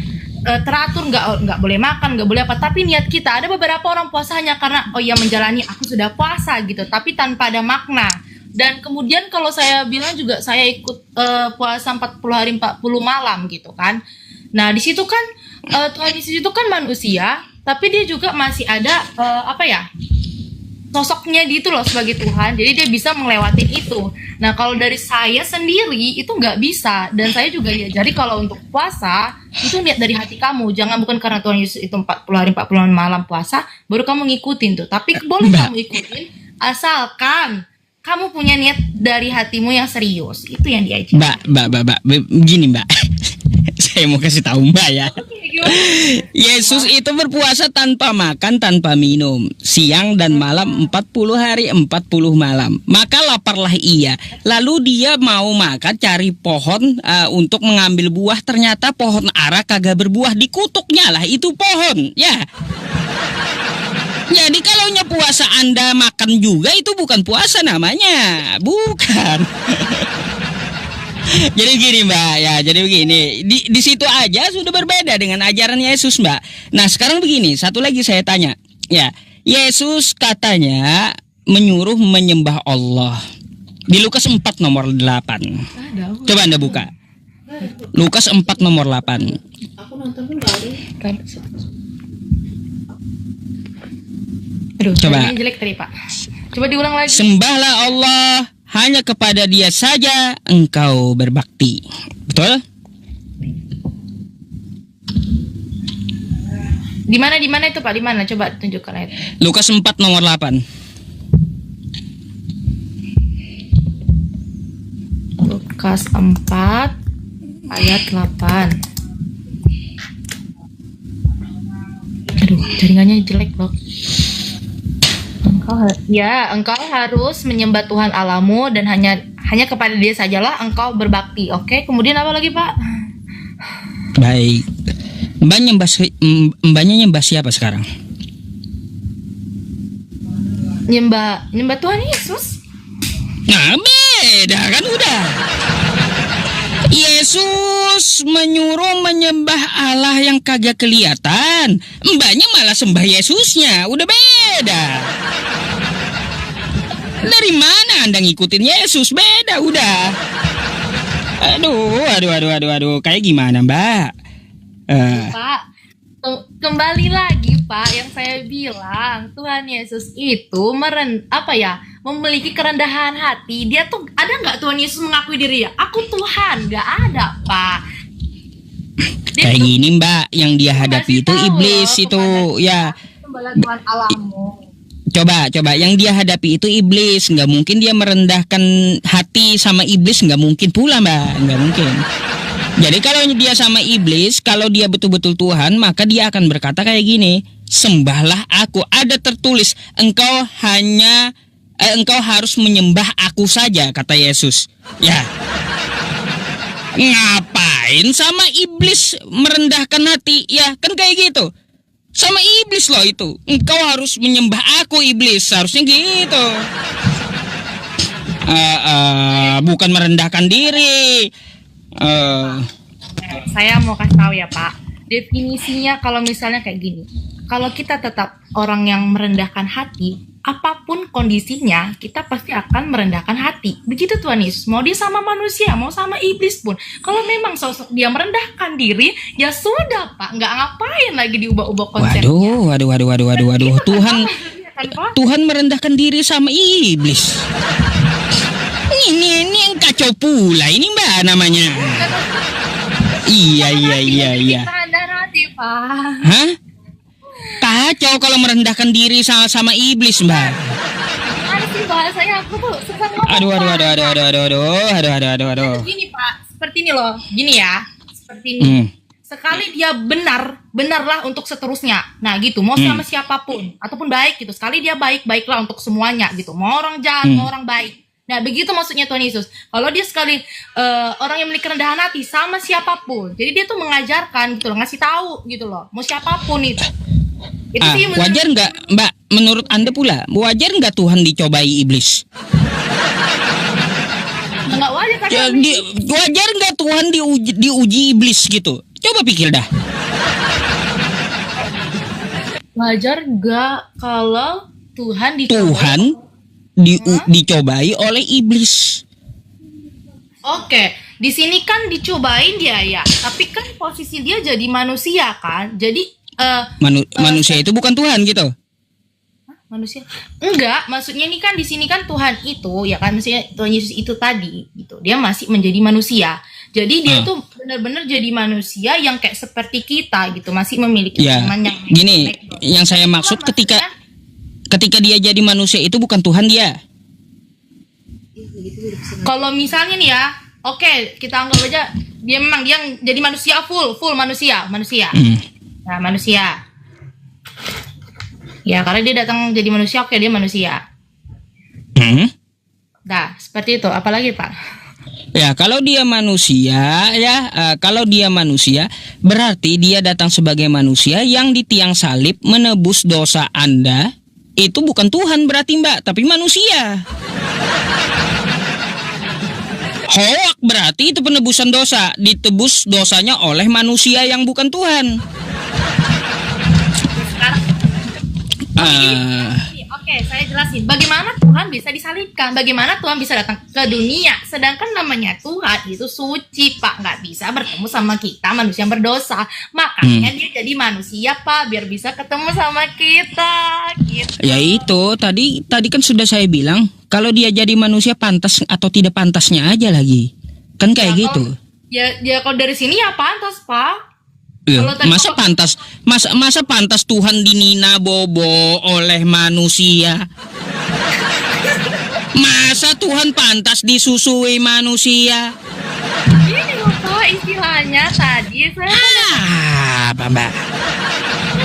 teratur, nggak boleh makan, nggak boleh apa. Tapi niat kita, ada beberapa orang puasanya karena oh ya menjalani aku sudah puasa gitu, tapi tanpa ada makna. Dan kemudian kalau saya bilang juga saya ikut puasa 40 hari 40 malam gitu kan. Nah di situ kan Tuhan Yesus itu kan manusia, tapi dia juga masih ada sosoknya gitu loh sebagai Tuhan. Jadi dia bisa melewati itu. Nah kalau dari saya sendiri itu nggak bisa. Dan saya juga diajari kalau untuk puasa itu lihat dari hati kamu. Jangan bukan karena Tuhan Yesus itu 40 hari 40 malam puasa baru kamu ngikutin tuh. Tapi boleh kamu ikutin asalkan kamu punya niat dari hatimu yang serius. Itu yang diajarkan. Mbak, begini Mbak. Saya mau kasih tahu Mbak ya. Yesus itu berpuasa tanpa makan, tanpa minum, siang dan malam 40 hari 40 malam. Maka laparlah ia. Lalu dia mau makan, cari pohon untuk mengambil buah. Ternyata pohon ara kagak berbuah. Dikutuknya lah itu pohon. Ya. Jadi kalau puasa Anda makan juga itu bukan puasa namanya, bukan. Jadi gini Mbak ya, jadi begini di situ aja sudah berbeda dengan ajaran Yesus Mbak. Nah sekarang begini, satu lagi saya tanya, ya Yesus katanya menyuruh menyembah Allah di Lukas 4 nomor 8. Coba Anda buka Lukas 4 nomor 8. Aku nonton kembali. Aduh, coba jelek tadi Pak. Coba diulang lagi. Sembahlah Allah, hanya kepada Dia saja engkau berbakti. Betul? Di mana itu Pak? Di mana? Coba tunjukkan ayat. Lukas 4 nomor 8. Lukas 4 ayat 8. Aduh, jaringannya jelek loh. Engkau harus menyembah Tuhan Allahmu dan hanya kepada Dia sajalah engkau berbakti. Oke, kemudian apa lagi Pak? Baik. Mbaknya nyembah siapa sekarang? Nyembah Tuhan Yesus. Nah, beda kan udah. Yesus menyuruh menyembah Allah yang kagak kelihatan. Mbaknya malah sembah Yesusnya. Udah beda. Dari mana Anda ngikutin Yesus? Beda udah. Aduh. Kayak gimana Mbak? Pak, kembali lagi Pak, yang saya bilang Tuhan Yesus itu memiliki kerendahan hati. Dia tuh ada nggak Tuhan Yesus mengakui diri ya? Aku Tuhan, nggak ada Pak. Kayak gini Mbak, yang dia hadapi itu iblis itu ya. Tuhan Allahmu. Coba yang dia hadapi itu iblis. Nggak mungkin dia merendahkan hati sama iblis, nggak mungkin pula Mbak, nggak mungkin. Jadi kalau dia sama iblis, kalau dia betul-betul Tuhan, maka dia akan berkata kayak gini, sembahlah aku. Ada tertulis, engkau harus menyembah aku saja, kata Yesus. Ya. Ngapain sama iblis merendahkan hati? Ya, kan kayak gitu. Sama iblis loh itu. Engkau harus menyembah aku iblis, harusnya gitu. Bukan merendahkan diri. Saya mau kasih tahu ya Pak, definisinya kalau misalnya kayak gini, kalau kita tetap orang yang merendahkan hati, apapun kondisinya, kita pasti akan merendahkan hati. Begitu Tuhan Yesus. Mau dia sama manusia, mau sama iblis pun. Kalau memang sosok dia merendahkan diri, ya sudah Pak. Nggak ngapain lagi diubah-ubah konsepnya. Waduh. Tuhan merendahkan diri sama iblis. Ini yang kacau pula. Ini Mbak namanya. Iya. Kita rendah hati Pak. Hah? Kacau kalau merendahkan diri sama iblis, Mbak. Gimana sih bahasanya, aku tuh susah ngomong. Aduh. Gini Pak, seperti ini loh. Gini ya, seperti ini. Sekali dia benarlah untuk seterusnya. Nah gitu, mau sama siapapun ataupun baik gitu. Sekali dia baiklah untuk semuanya gitu. Mau orang jahat, mau orang baik. Nah begitu maksudnya Tuhan Yesus. Kalau dia sekali orang yang memiliki rendahan hati sama siapapun, jadi dia tuh mengajarkan gitu loh, ngasih tahu gitu loh, mau siapapun itu. Wajar nggak Mbak? Menurut Anda pula, wajar nggak Tuhan dicobai iblis? Nggak wajar kan? Wajar nggak Tuhan diuji iblis gitu? Coba pikir dah. Wajar nggak kalau Tuhan dicobai oleh iblis? Oke, di sini kan dicobain dia ya, tapi kan posisi dia jadi manusia kan, jadi manusia itu bukan Tuhan gitu? Hah? Manusia? Enggak, maksudnya ini kan di sini kan Tuhan itu ya kan, maksudnya Tuhan Yesus itu tadi gitu, dia masih menjadi manusia. Jadi dia tuh benar-benar jadi manusia yang kayak seperti kita gitu, masih memiliki iman yang gini, yang saya maksud ketika dia jadi manusia itu bukan Tuhan dia. Kalau misalnya nih ya, oke, kita anggap aja dia jadi manusia full manusia. Nah, manusia. Ya, karena dia datang jadi manusia, oke, dia manusia. Nah, seperti itu. Apalagi, Pak? Ya, kalau dia manusia, kalau dia manusia, berarti dia datang sebagai manusia yang di tiang salib menebus dosa Anda. Itu bukan Tuhan berarti Mbak, tapi manusia. Hoak berarti itu penebusan dosa, ditebus dosanya oleh manusia yang bukan Tuhan. Oke, saya jelasin. Bagaimana Tuhan bisa disalibkan? Bagaimana Tuhan bisa datang ke dunia? Sedangkan namanya Tuhan itu suci, Pak. Nggak bisa bertemu sama kita, manusia yang berdosa. Makanya dia jadi manusia, Pak, biar bisa ketemu sama kita. Gitu. Ya itu, tadi kan sudah saya bilang, kalau dia jadi manusia pantas atau tidak pantasnya aja lagi. Kan kayak gitu. Ya kalau dari sini ya pantas, Pak. Masa pantas Tuhan dinina bobo oleh manusia? Masa Tuhan pantas disusui manusia? Ini loh Pak, istilahnya tadi saya apa Mbak?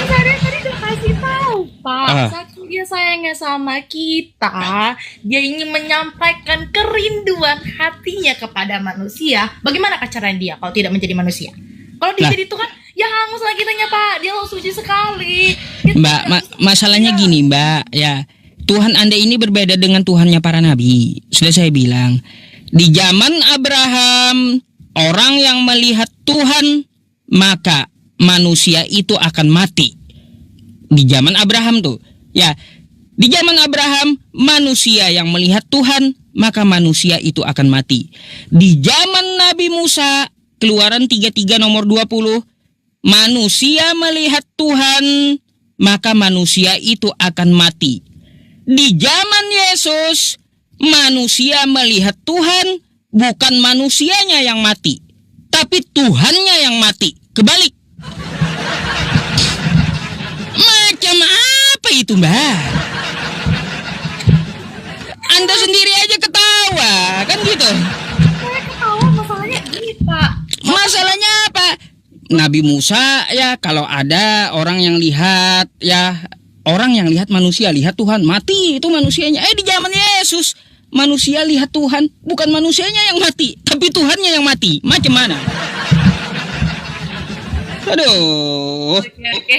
Saya tadi udah kasih tahu Pak, saking dia sayangnya sama kita, dia ingin menyampaikan kerinduan hatinya kepada manusia. Bagaimana caranya dia kalau tidak menjadi manusia? Kalau dia jadi Tuhan, ya hangus lah kitanya Pak. Dia suci sekali. Mbak, masalahnya gini Mbak, ya Tuhan Anda ini berbeda dengan Tuhannya para nabi. Sudah saya bilang, di zaman Abraham, orang yang melihat Tuhan, maka manusia itu akan mati. Di zaman Abraham tuh, ya di zaman Abraham, manusia yang melihat Tuhan, maka manusia itu akan mati. Di zaman Nabi Musa, Keluaran 33 nomor 20, manusia melihat Tuhan, maka manusia itu akan mati. Di zaman Yesus, manusia melihat Tuhan, bukan manusianya yang mati, tapi Tuhannya yang mati. Kebalik. Macam apa itu Mbak? Anda sendiri aja ketawa, kan gitu? Saya ketawa, masalahnya gini Pak. Masalahnya apa? Nabi Musa ya, kalau ada orang yang lihat manusia lihat Tuhan, mati itu manusianya. Di zaman Yesus manusia lihat Tuhan, bukan manusianya yang mati, tapi Tuhannya yang mati. Macam mana? Aduh. Oke.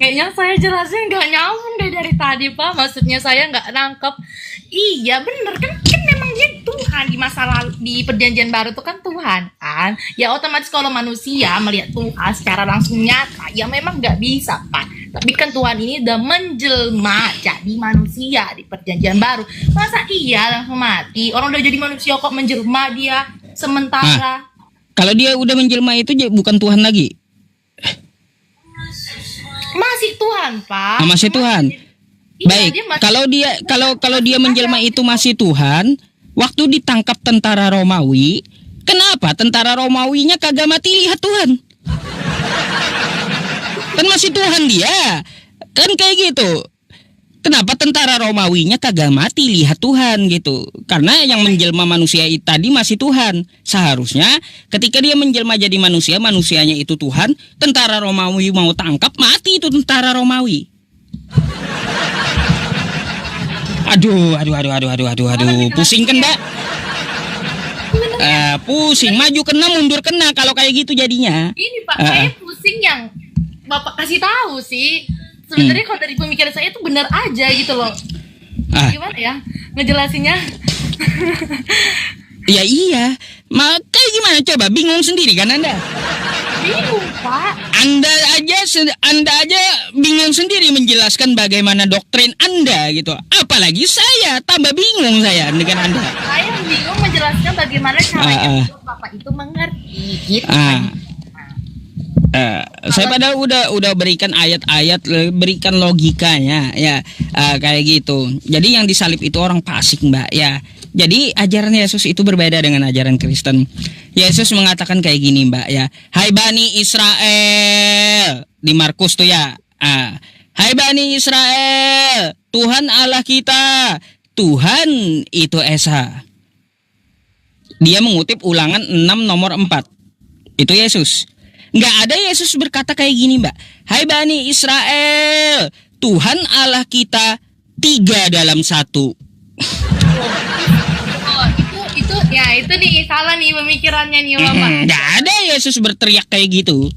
Kayaknya saya jelasnya nggak nyambung deh dari tadi Pak. Maksudnya saya nggak nangkep. Iya bener kan memang dia Tuhan di masa lalu, di perjanjian baru itu kan Tuhan kan. Ya otomatis kalau manusia melihat Tuhan secara langsung nyata, ya memang nggak bisa Pak. Tapi kan Tuhan ini udah menjelma jadi manusia di perjanjian baru. Masa iya langsung mati? Orang udah jadi manusia kok menjelma dia sementara. Kalau dia udah menjelma itu bukan Tuhan lagi. Masih Tuhan, Pak. Masih Tuhan. Iya, Baik, dia masih- kalau dia menjelma itu masih Tuhan, waktu ditangkap tentara Romawi, kenapa tentara Romawinya kagak mati lihat Tuhan? Kan masih Tuhan dia. Kan kayak gitu. Kenapa tentara Romawinya kagak mati lihat Tuhan gitu? Karena yang menjelma manusia tadi masih Tuhan. Seharusnya ketika dia menjelma jadi manusia, manusianya itu Tuhan, tentara Romawi mau tangkap, mati itu tentara Romawi. Aduh, pusing kan, Mbak? Pusing, maju kena, mundur kena kalau kayak gitu jadinya. Ini Pak, saya pusing yang Bapak kasih tahu sih. Sebenarnya kalau dari pemikiran saya itu benar aja gitu loh. Gimana ya ngejelasinnya? Ya iya, kayak gimana coba, bingung sendiri kan Anda? Bingung Pak. Anda aja bingung sendiri menjelaskan bagaimana doktrin Anda gitu. Apalagi saya, tambah bingung saya dengan Anda. Saya bingung menjelaskan bagaimana caranya Bapak itu mengerti gitu. Saya padahal udah berikan ayat-ayat, berikan logikanya ya, kayak gitu. Jadi yang disalib itu orang fasik, Mbak, ya. Jadi ajaran Yesus itu berbeda dengan ajaran Kristen. Yesus mengatakan kayak gini, Mbak, ya. Hai Bani Israel, di Markus tuh ya. Hai Bani Israel, Tuhan Allah kita, Tuhan itu Esa. Dia mengutip Ulangan 6 nomor 4. Itu Yesus. Nggak ada Yesus berkata kayak gini, Mbak. Hai Bani Israel, Tuhan Allah kita 3 dalam 1. Itu nih salah nih pemikirannya nih Bapak. Nggak ada Yesus berteriak kayak gitu.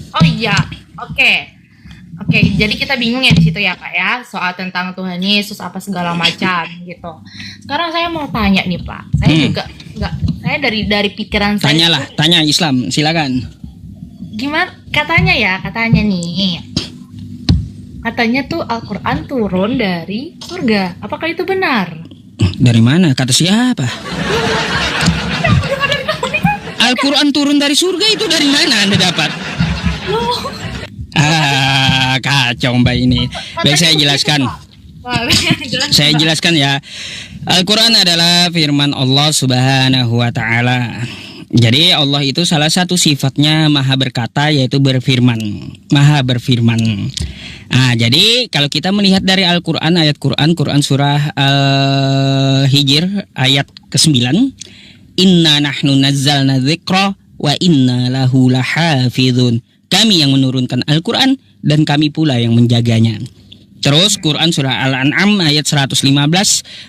Oh iya, oke, jadi kita bingung ya di situ ya Kak ya, soal tentang Tuhan Yesus apa segala macam gitu. Sekarang saya mau tanya nih Pak, saya juga nggak, saya dari pikiran saya. Tanyalah, tanya Islam, silakan. Gimana katanya nih, katanya tuh Al-Quran turun dari surga. Apakah itu benar? Dari mana? Kata siapa? Al-Quran turun dari surga itu dari mana Anda dapat? Kacau Mbak ini. Baik, saya jelaskan. Saya jelaskan ya. Al-Quran adalah firman Allah Subhanahu wa Ta'ala. Jadi Allah itu salah satu sifatnya maha berkata, yaitu berfirman, maha berfirman. Jadi kalau kita melihat dari Al-Quran, ayat Quran surah Al-Hijr ayat ke-9, Inna nahnu nazzalna dzikra wa inna lahu lahafidhun. Kami yang menurunkan Al-Quran dan kami pula yang menjaganya. Terus Quran surah Al-An'am ayat 115,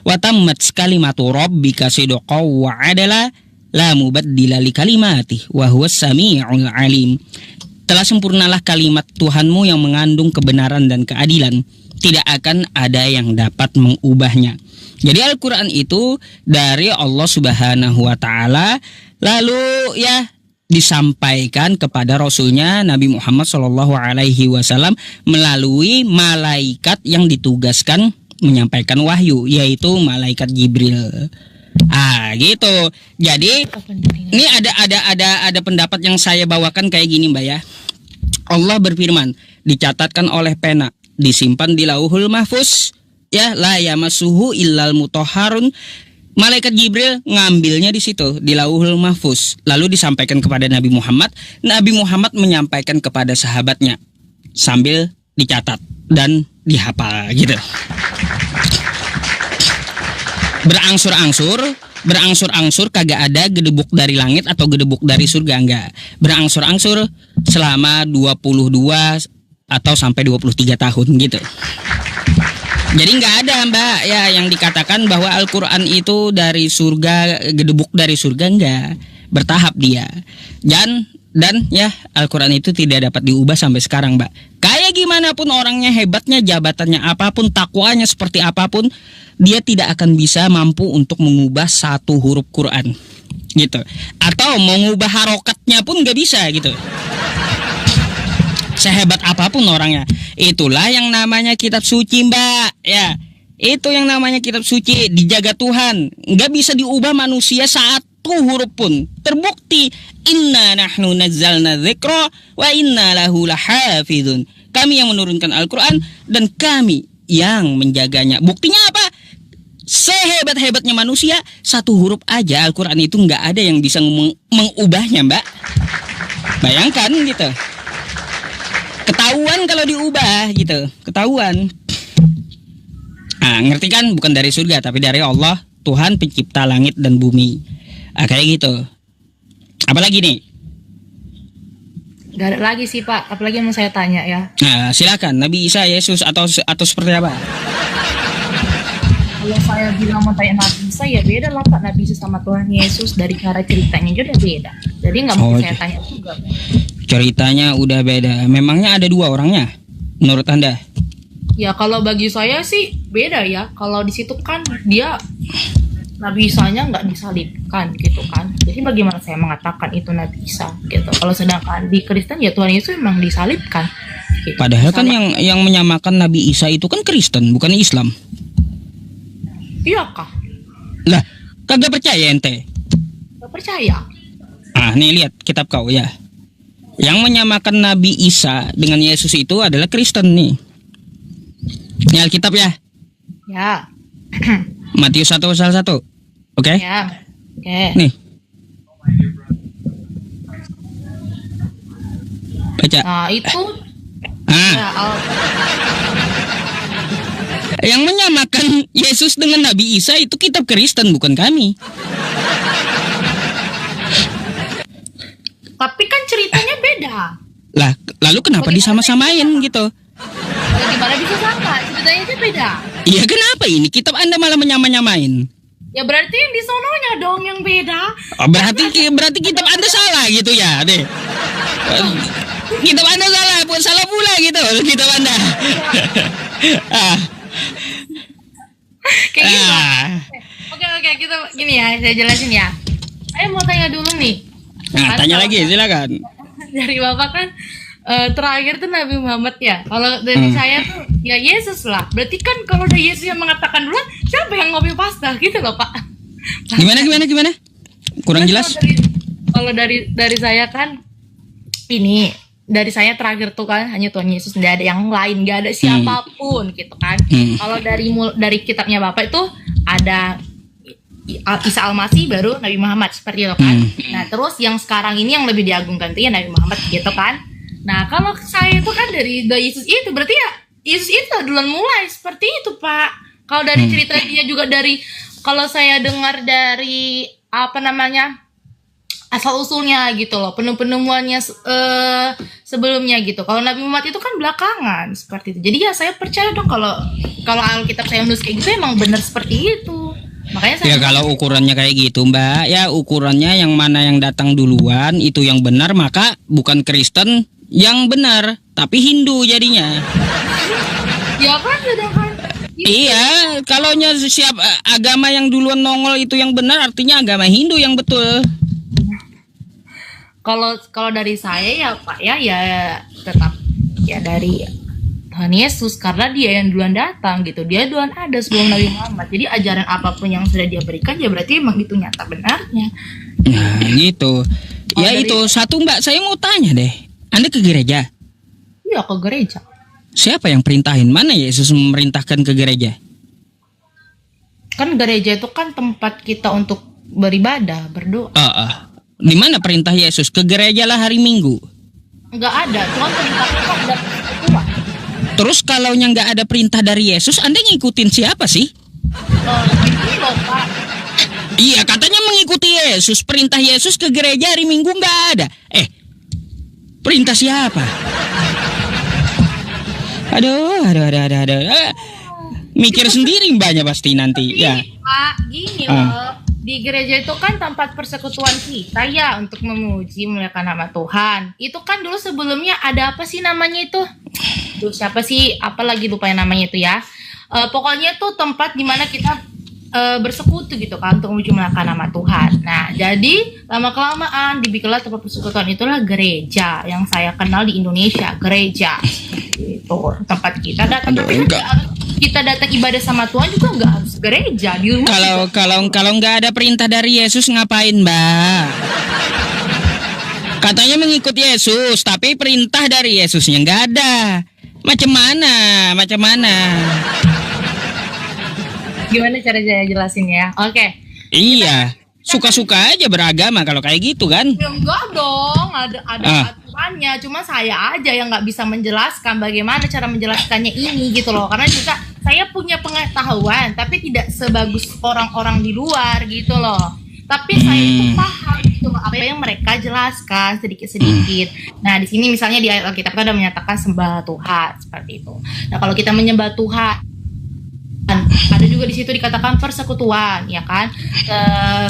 wa tammat kalimatu rabbika sidqan wa adala la mubaddila li kalimatih wa huwas sami'ul alim. Telah sempurnalah kalimat Tuhanmu yang mengandung kebenaran dan keadilan, tidak akan ada yang dapat mengubahnya. Jadi Al-Quran itu dari Allah Subhanahu wa Ta'ala, lalu ya disampaikan kepada Rasulnya Nabi Muhammad SAW melalui malaikat yang ditugaskan menyampaikan wahyu, yaitu malaikat Jibril. Gitu. Jadi ini ada pendapat yang saya bawakan kayak gini, Mbak ya. Allah berfirman, dicatatkan oleh pena, disimpan di Lauhul Mahfuz, ya, la yamassuhu illal mutahharun. Malaikat Jibril ngambilnya di situ, di Lauhul Mahfuz, lalu disampaikan kepada Nabi Muhammad. Nabi Muhammad menyampaikan kepada sahabatnya sambil dicatat dan dihafal gitu. Berangsur-angsur kagak ada gedebuk dari langit atau gedebuk dari surga, enggak. Berangsur-angsur selama 22 atau sampai 23 tahun gitu. Jadi nggak ada, Mbak, ya yang dikatakan bahwa Al-Quran itu dari surga, gedebuk dari surga, enggak. Bertahap dia. Dan ya Al-Quran itu tidak dapat diubah sampai sekarang, Mbak. Kayak gimana pun orangnya, hebatnya, jabatannya apapun, takwanya seperti apapun, dia tidak akan bisa mampu untuk mengubah satu huruf Quran gitu. Atau mengubah harokatnya pun nggak bisa gitu. sehebat apapun orangnya. Itulah yang namanya kitab suci, Mbak. Ya, itu yang namanya kitab suci, dijaga Tuhan. Nggak bisa diubah manusia satu huruf pun. Terbukti, inna nahnu nazzalna dzikra wa inna lahu lahafizun. Kami yang menurunkan Al-Quran dan kami yang menjaganya. Buktinya apa? Sehebat-hebatnya manusia, satu huruf aja Al-Quran itu nggak ada yang bisa mengubahnya, Mbak. Bayangkan gitu. Ketahuan kalau diubah gitu. Ketahuan. Nah, ngerti kan? Bukan dari surga tapi dari Allah, Tuhan pencipta langit dan bumi. Kayak gitu. Apalagi nih? Gak ada lagi sih Pak, apalagi yang mau saya tanya ya. Nah, silakan. Nabi Isa, Yesus atau seperti apa? Kalau saya bilang mau tanya Nabi Isa, ya beda lah Pak. Nabi Isa sama Tuhan Yesus dari cara ceritanya juga beda. Jadi nggak mungkin saya tanya juga. Ceritanya udah beda. Memangnya ada dua orangnya menurut Anda? Ya kalau bagi saya sih beda ya. Kalau di situ kan dia Nabi Isa-nya nggak disalibkan gitu kan. Jadi bagaimana saya mengatakan itu Nabi Isa gitu. Kalau sedangkan di Kristen ya Tuhan Yesus memang disalibkan. Gitu. Padahal kan yang menyamakan Nabi Isa itu kan Kristen, bukan Islam. Iya kah? Lah, kagak percaya ente? Gak percaya. Nih lihat kitab kau ya. Yang menyamakan Nabi Isa dengan Yesus itu adalah Kristen nih. Ini Alkitab ya. Ya. Matius 1 pasal 1. Oke? Ya. Oke. Nih. Baca. Nah, itu ya, yang menyamakan Yesus dengan Nabi Isa itu kitab Kristen, bukan kami. Tapi kan ceritanya beda. Lah, lalu kenapa disama-samain gitu? Ya, gimana bisa sama? Ceritanya aja beda. Iya, kenapa ini kitab Anda malah menyama-nyamain? Ya berarti yang di sononya dong yang beda. Berarti kitab Anda salah gitu ya, deh. Kitab Anda salah pula gitu kitab Anda. Kayak gitu. Oke, kita gini ya, saya jelasin ya. Saya mau tanya dulu nih. Nah, tanya lagi, silakan. Dari Bapak kan terakhir tuh Nabi Muhammad ya. Kalau dari saya tuh ya Yesus lah. Berarti kan kalau udah Yesus yang mengatakan duluan, siapa yang ngopi pasta gitu loh Pak? Gimana? Kurang jelas. Kalau dari saya kan ini dari saya terakhir tuh kan hanya Tuhan Yesus, nggak ada yang lain, nggak ada siapapun gitu kan. Kalau dari kitabnya Bapak itu ada Isa Al-Masih baru Nabi Muhammad seperti itu kan. Nah terus yang sekarang ini yang lebih diagungkan itu ya Nabi Muhammad gitu kan. Nah kalau saya itu kan dari Yesus itu berarti ya Yesus itu duluan mulai seperti itu Pak. Kalau dari cerita dia juga dari kalau saya dengar dari apa namanya asal usulnya gitu loh, penemuannya sebelumnya gitu. Kalau Nabi Muhammad itu kan belakangan seperti itu. Jadi ya saya percaya dong kalau Alkitab saya nulis kayak gitu emang benar seperti itu. Makanya saya kalau ukurannya kayak gitu Mbak, ya ukurannya yang mana yang datang duluan itu yang benar, maka bukan Kristen yang benar, tapi Hindu jadinya. Ya kan sedangkan iya, kalaunya siap agama yang duluan nongol itu yang benar, artinya agama Hindu yang betul. Kalau dari saya ya Pak ya tetap ya dari Tuhan Yesus karena dia yang duluan datang gitu. Dia duluan ada sebelum Nabi Muhammad. Jadi ajaran apapun yang sudah dia berikan ya berarti emang itu nyata benarnya. Nah gitu. Ya itu satu Mbak, saya mau tanya deh. Anda ke gereja? Iya ke gereja. Siapa yang perintahin? Mana Yesus memerintahkan ke gereja? Kan gereja itu kan tempat kita untuk beribadah, berdoa. Di mana perintah Yesus? Ke gereja lah hari Minggu. Enggak ada, Tuhan perintahnya kan ada persekutuan. Terus kalaunya nggak ada perintah dari Yesus, Anda ngikutin siapa sih? Ini loh Pak. Iya, katanya mengikuti Yesus. Perintah Yesus ke gereja hari Minggu nggak ada. Perintah siapa? Aduh. Mikir sendiri mbaknya pasti nanti. Gini, ya. Pak, gini loh. Di gereja itu kan tempat persekutuan kita ya untuk memuji memuliakan nama Tuhan. Itu kan dulu sebelumnya ada apa sih namanya itu? Siapa sih? Apalagi lupa yang namanya itu ya. Pokoknya itu tempat dimana kita bersekutu gitu kan untuk menjumlahkan nama Tuhan. Nah, jadi lama-kelamaan dibikinlah tempat persekutuan itulah gereja yang saya kenal di Indonesia, gereja. Itu tempat kita datang. Tapi kita datang ibadah sama Tuhan juga nggak harus gereja di rumah. Kalau nggak ada perintah dari Yesus ngapain, Mbak? Katanya mengikut Yesus, tapi perintah dari Yesusnya nggak ada. Macam mana? Gimana cara saya jelasin ya? Oke. Iya, suka-suka aja beragama kalau kayak gitu kan? Ya enggak dong, ada aturannya. Cuma saya aja yang nggak bisa menjelaskan bagaimana cara menjelaskannya ini gitu loh. Karena juga saya punya pengetahuan, tapi tidak sebagus orang-orang di luar gitu loh. Tapi saya itu paham gitu loh, apa yang mereka jelaskan sedikit-sedikit. Nah, di sini misalnya di ayat Alkitab itu ada menyatakan sembah Tuhan seperti itu. Nah, kalau kita menyembah Tuhan, ada juga di situ dikatakan persekutuan, ya kan?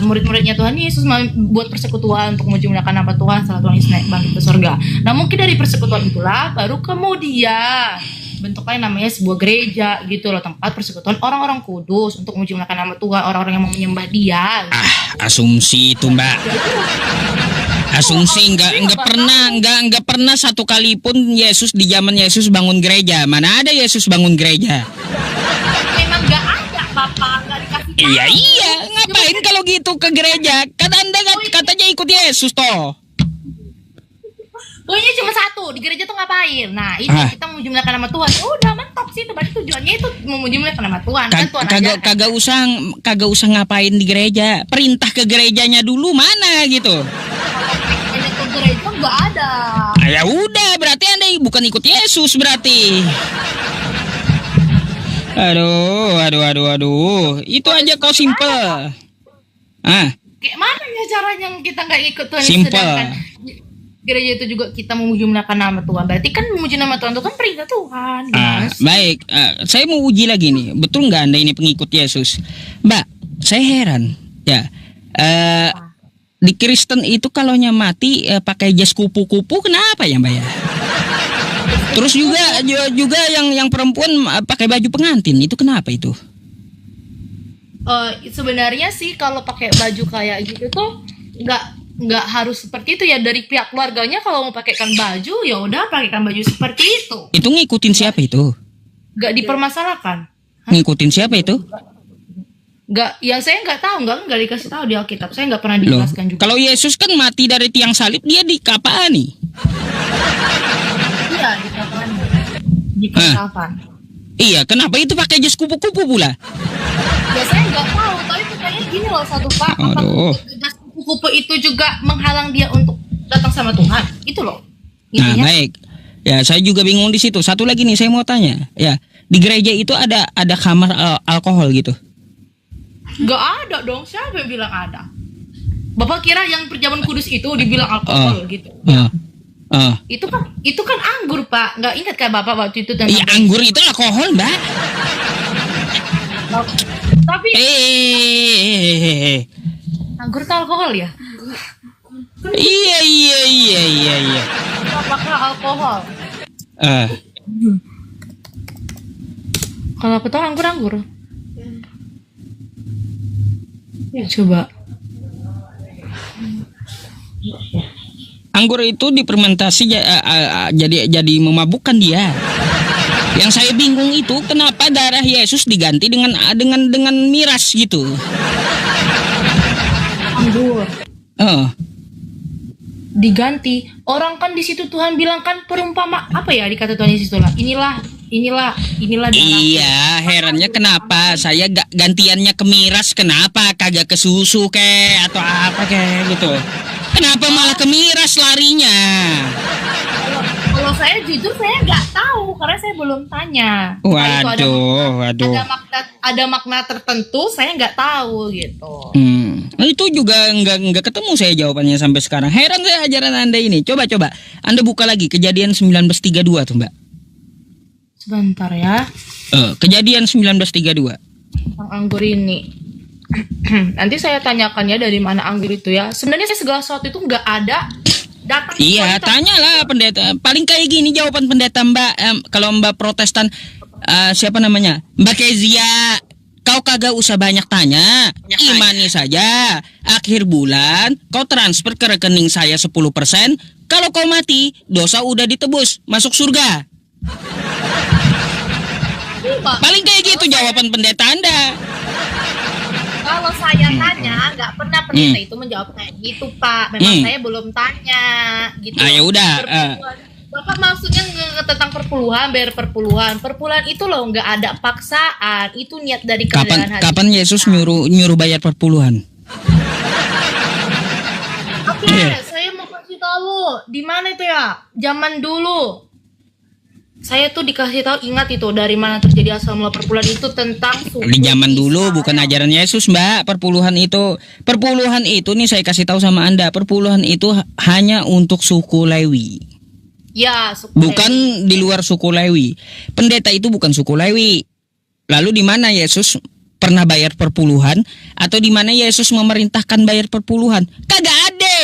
Murid-muridnya Tuhan Yesus membuat persekutuan untuk menjumlahkan nama Tuhan setelah Tuhan Yesus naik bangkit ke surga. Nah, mungkin dari persekutuan itulah baru kemudian bentuknya namanya sebuah gereja gitu loh, tempat persekutuan orang-orang kudus untuk menjumlahkan nama Tuhan, orang-orang yang mau menyembah Dia. Gitu. Asumsi itu, Mbak. Asumsi nggak pernah satu kali pun Yesus di zaman Yesus bangun gereja. Mana ada Yesus bangun gereja? Memang nggak ada, Bapak, nggak dikasih tahu. Iya, ngapain kalau gitu ke gereja? Kan Anda katanya ikut Yesus toh. Pokoknya cuma satu, di gereja tuh ngapain? Nah, ini kita mau menjumlahkan nama Tuhan. Oh, udah mentok sih itu, berarti tujuannya itu mau menjumlahkan nama Tuhan. Kan Tuhan kagak usah ngapain di gereja. Perintah ke gerejanya dulu mana gitu. Perintah ke gereja nggak ada. Ya udah, berarti Anda bukan ikut Yesus berarti. Aduh. Itu aja kok simple. Kayak mana ya caranya kita nggak ikut Tuhan? Simple. Sedangkan gereja itu juga kita menjumlahkan nama Tuhan. Berarti kan memuji nama Tuhan itu kan perintah Tuhan. Baik, saya mau uji lagi nih. Betul nggak Anda ini pengikut Yesus? Mbak, saya heran. Ya, di Kristen itu kalaunya mati pakai jas kupu-kupu, kenapa ya, Mbak ya? Terus juga yang perempuan pakai baju pengantin, itu kenapa itu? Sebenarnya sih kalau pakai baju kayak gitu tuh nggak harus seperti itu ya, dari pihak keluarganya. Kalau mau pakaikan baju ya udah pakaikan baju seperti itu. Itu ngikutin siapa itu? Nggak dipermasalahkan. Ngikutin siapa itu? Nggak, ya saya nggak tahu, nggak dikasih tahu di Alkitab. Saya nggak pernah dijelaskan juga. Kalau Yesus kan mati dari tiang salib, dia dikapani. Iya, di kafan. Iya, kenapa itu pakai jas kupu-kupu pula? Ya saya nggak tahu, tapi kayaknya gini loh satu Pak. Jas kupu-kupu itu juga menghalang dia untuk datang sama Tuhan. Itu loh. Intinya. Nah, baik. Ya, saya juga bingung di situ. Satu lagi nih saya mau tanya. Ya, di gereja itu ada kamar alkohol gitu? Nggak ada dong. Siapa yang bilang ada? Bapak kira yang perjamuan kudus itu dibilang alkohol gitu? Itu kan anggur, Pak. Nggak ingat kan Bapak waktu itu? Iya, anggur itu alkohol, Mbak. Tapi anggur itu alkohol ya? Iya. Apakah alkohol? Kalau aku tahu anggur. Ya, coba. Anggur itu difermentasi jadi memabukkan dia. Yang saya bingung itu kenapa darah Yesus diganti dengan miras gitu. Anggur. Diganti. Orang kan di situ Tuhan bilang kan perumpama apa ya dikata Tuhan Yesus lah. Inilah darah. Iya, herannya kenapa saya gantiannya ke miras, kenapa kagak ke susu atau apa gitu. Kenapa malah ke miras larinya? Kalau saya jujur saya nggak tahu karena saya belum tanya. Waduh. Ada makna tertentu saya nggak tahu gitu. Nah, itu juga nggak ketemu saya jawabannya sampai sekarang. Heran saya ajaran Anda ini. Coba Anda buka lagi Kejadian 19:32 tuh, Mbak. Sebentar ya. Kejadian 19:32. Tentang anggur ini. Nanti saya tanyakan ya dari mana anggur itu ya. Sebenarnya segala sesuatu itu nggak ada datang. Iya, tanyalah pendeta. Paling kayak gini jawaban pendeta Mbak. Kalau Mbak Protestan, siapa namanya? Mbak Kezia. kau kagak usah banyak tanya. Imani saja. Akhir bulan kau transfer ke rekening saya 10%. Kalau kau mati, dosa udah ditebus, masuk surga. Paling kayak gitu jawaban pendeta Anda. Kalau saya tanya, nggak pernah pendeta itu menjawab kayak gitu, Pak. Memang saya belum tanya, gitu. Ya udah. Bapak maksudnya tentang perpuluhan, bayar perpuluhan. Perpuluhan itu loh nggak ada paksaan. Itu niat dari kerelaan hati. Kapan Yesus nyuruh bayar perpuluhan? Oke, saya mau kasih tahu di mana itu ya? Zaman dulu. Saya tuh dikasih tahu, ingat itu dari mana terjadi asal mula perpuluhan itu tentang suku di zaman dulu, Israel. bukan ajaran Yesus, Mbak. Perpuluhan itu nih saya kasih tahu sama Anda, perpuluhan itu hanya untuk suku Lewi. Ya, suku bukan Lewi. Di luar suku Lewi. Pendeta itu bukan suku Lewi. Lalu di mana Yesus pernah bayar perpuluhan, atau di mana Yesus memerintahkan bayar perpuluhan? Kagak ada.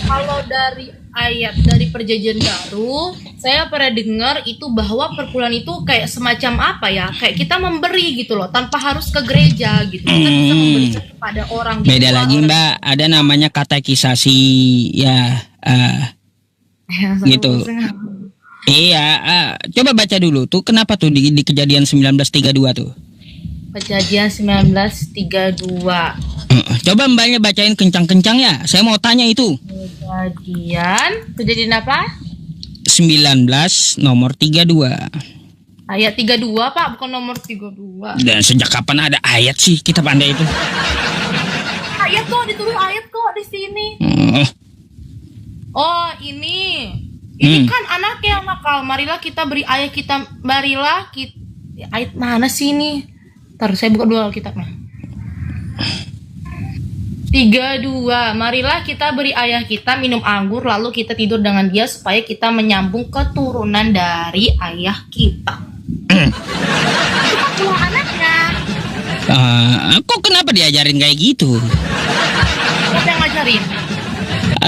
Kalau dari ayat dari Perjanjian Baru, saya pernah dengar itu bahwa perpuluhan itu kayak semacam apa ya? Kayak kita memberi gitu loh, tanpa harus ke gereja gitu. Kita bisa memberikan kepada orang. Beda lagi, Mbak. Ada namanya katekisasi, ya. Gitu. Iya. Coba baca dulu tuh. Kenapa tuh di Kejadian 19:32 tuh? Kejadian 19:32. Coba Mbaknya bacain kencang-kencang ya. Saya mau tanya itu. Kejadian apa? 19 nomor 32. Ayat 32, Pak, bukan nomor 32. Dan sejak kapan ada ayat sih kitab Anda itu? Ayat kok, ditulis ayat kok di sini. Oh, ini. Ini kan anak yang nakal. Marilah kita beri ayat kita. Ayat mana sih ini? Ntar saya buka dulu Alkitabnya. 32. Marilah kita beri ayah kita minum anggur, lalu kita tidur dengan dia supaya kita menyambung keturunan dari ayah kita. Itu kan pula anaknya. Kok kenapa diajarin kayak gitu? Siapa yang ngajarin?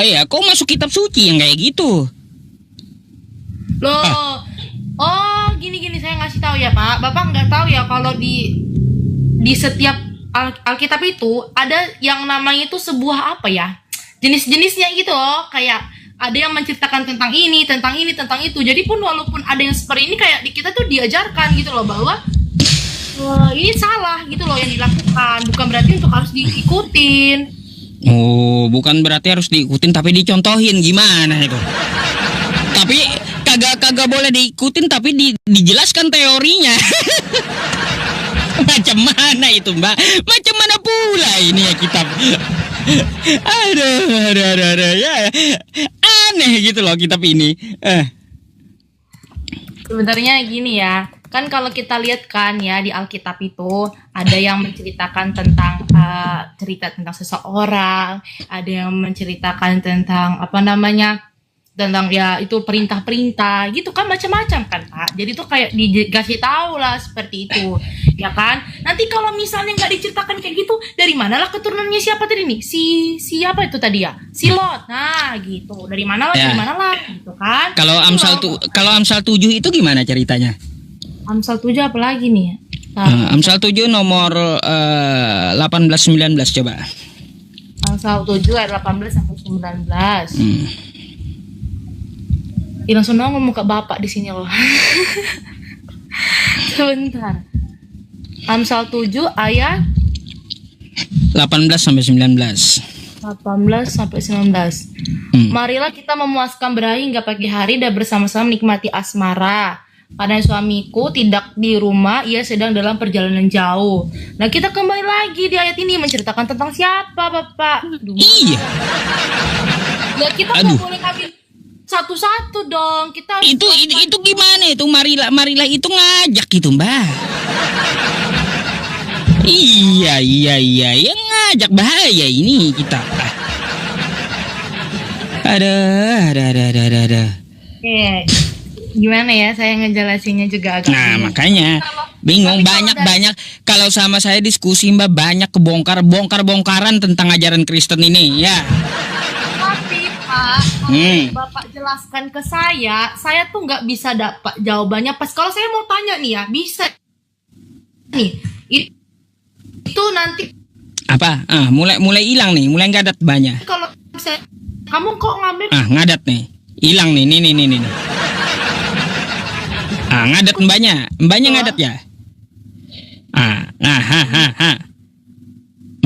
Iya, kok masuk kitab suci yang kayak gitu? Loh. Oh, gini saya ngasih tahu ya, Pak. Bapak nggak tahu ya kalau di setiap Alkitab itu ada yang namanya itu sebuah apa ya, jenis-jenisnya gitu loh, kayak ada yang menceritakan tentang ini, tentang itu. Jadi pun walaupun ada yang seperti ini, kayak di kita tuh diajarkan gitu loh bahwa ini salah gitu loh yang dilakukan, bukan berarti untuk harus diikutin. Oh, bukan berarti harus diikutin, tapi dicontohin gimana itu? Tapi kagak boleh diikutin, tapi dijelaskan teorinya. Macam mana itu, Mbak? Macam mana pula ini ya kitab? Aduh, ya. Aneh gitu loh kitab ini. Sebenarnya gini ya, kan kalau kita lihat kan ya di Alkitab itu ada yang menceritakan tentang cerita tentang seseorang, ada yang menceritakan tentang tentang ya itu perintah-perintah gitu kan, macam-macam kan, Pak. Jadi tuh kayak dikasih tahu lah seperti itu, ya kan. Nanti kalau misalnya nggak diceritakan kayak gitu, dari mana lah keturunannya siapa tadi nih? Siapa itu tadi ya? Si Lot. Nah, gitu. Dari mana lah gitu kan. Kalau Amsal 7 itu gimana ceritanya? Amsal 7 apa lagi nih? Amsal 7 nomor 18-19 coba. Amsal 7 ayat 18 sampai 19. Langsung ngomong ke Bapak di sini loh. Sebentar. Amsal 7 ayat 18 sampai 19. 18 sampai 19. Marilah kita memuaskan berahi hingga pagi hari dan bersama-sama menikmati asmara. Karena suamiku tidak di rumah, ia sedang dalam perjalanan jauh. Nah, kita kembali lagi di ayat ini menceritakan tentang siapa, Bapak? Iya. Ya, kita nggak boleh ambil satu-satu dong. Kita itu gimana itu? Marilah itu ngajak gitu, Mbak. Iya, yang ngajak, bahaya ini kita. Ada. Gimana ya, saya ngejelasinnya juga agak bingung. Makanya bingung, banyak kalau sama saya diskusi, Mbak, banyak bongkaran tentang ajaran Kristen ini ya. Tapi Pak, kalau Bapak jelaskan ke saya tuh nggak bisa dapat jawabannya pas. Kalau saya mau tanya nih ya, bisa nih itu nanti Apa? Mulai hilang nih, mulai ngadat banyak. kalau misalnya kamu kok ngambil Ngadat nih. Hilang nih, nih. Ngadat mbaknya ngadat ya.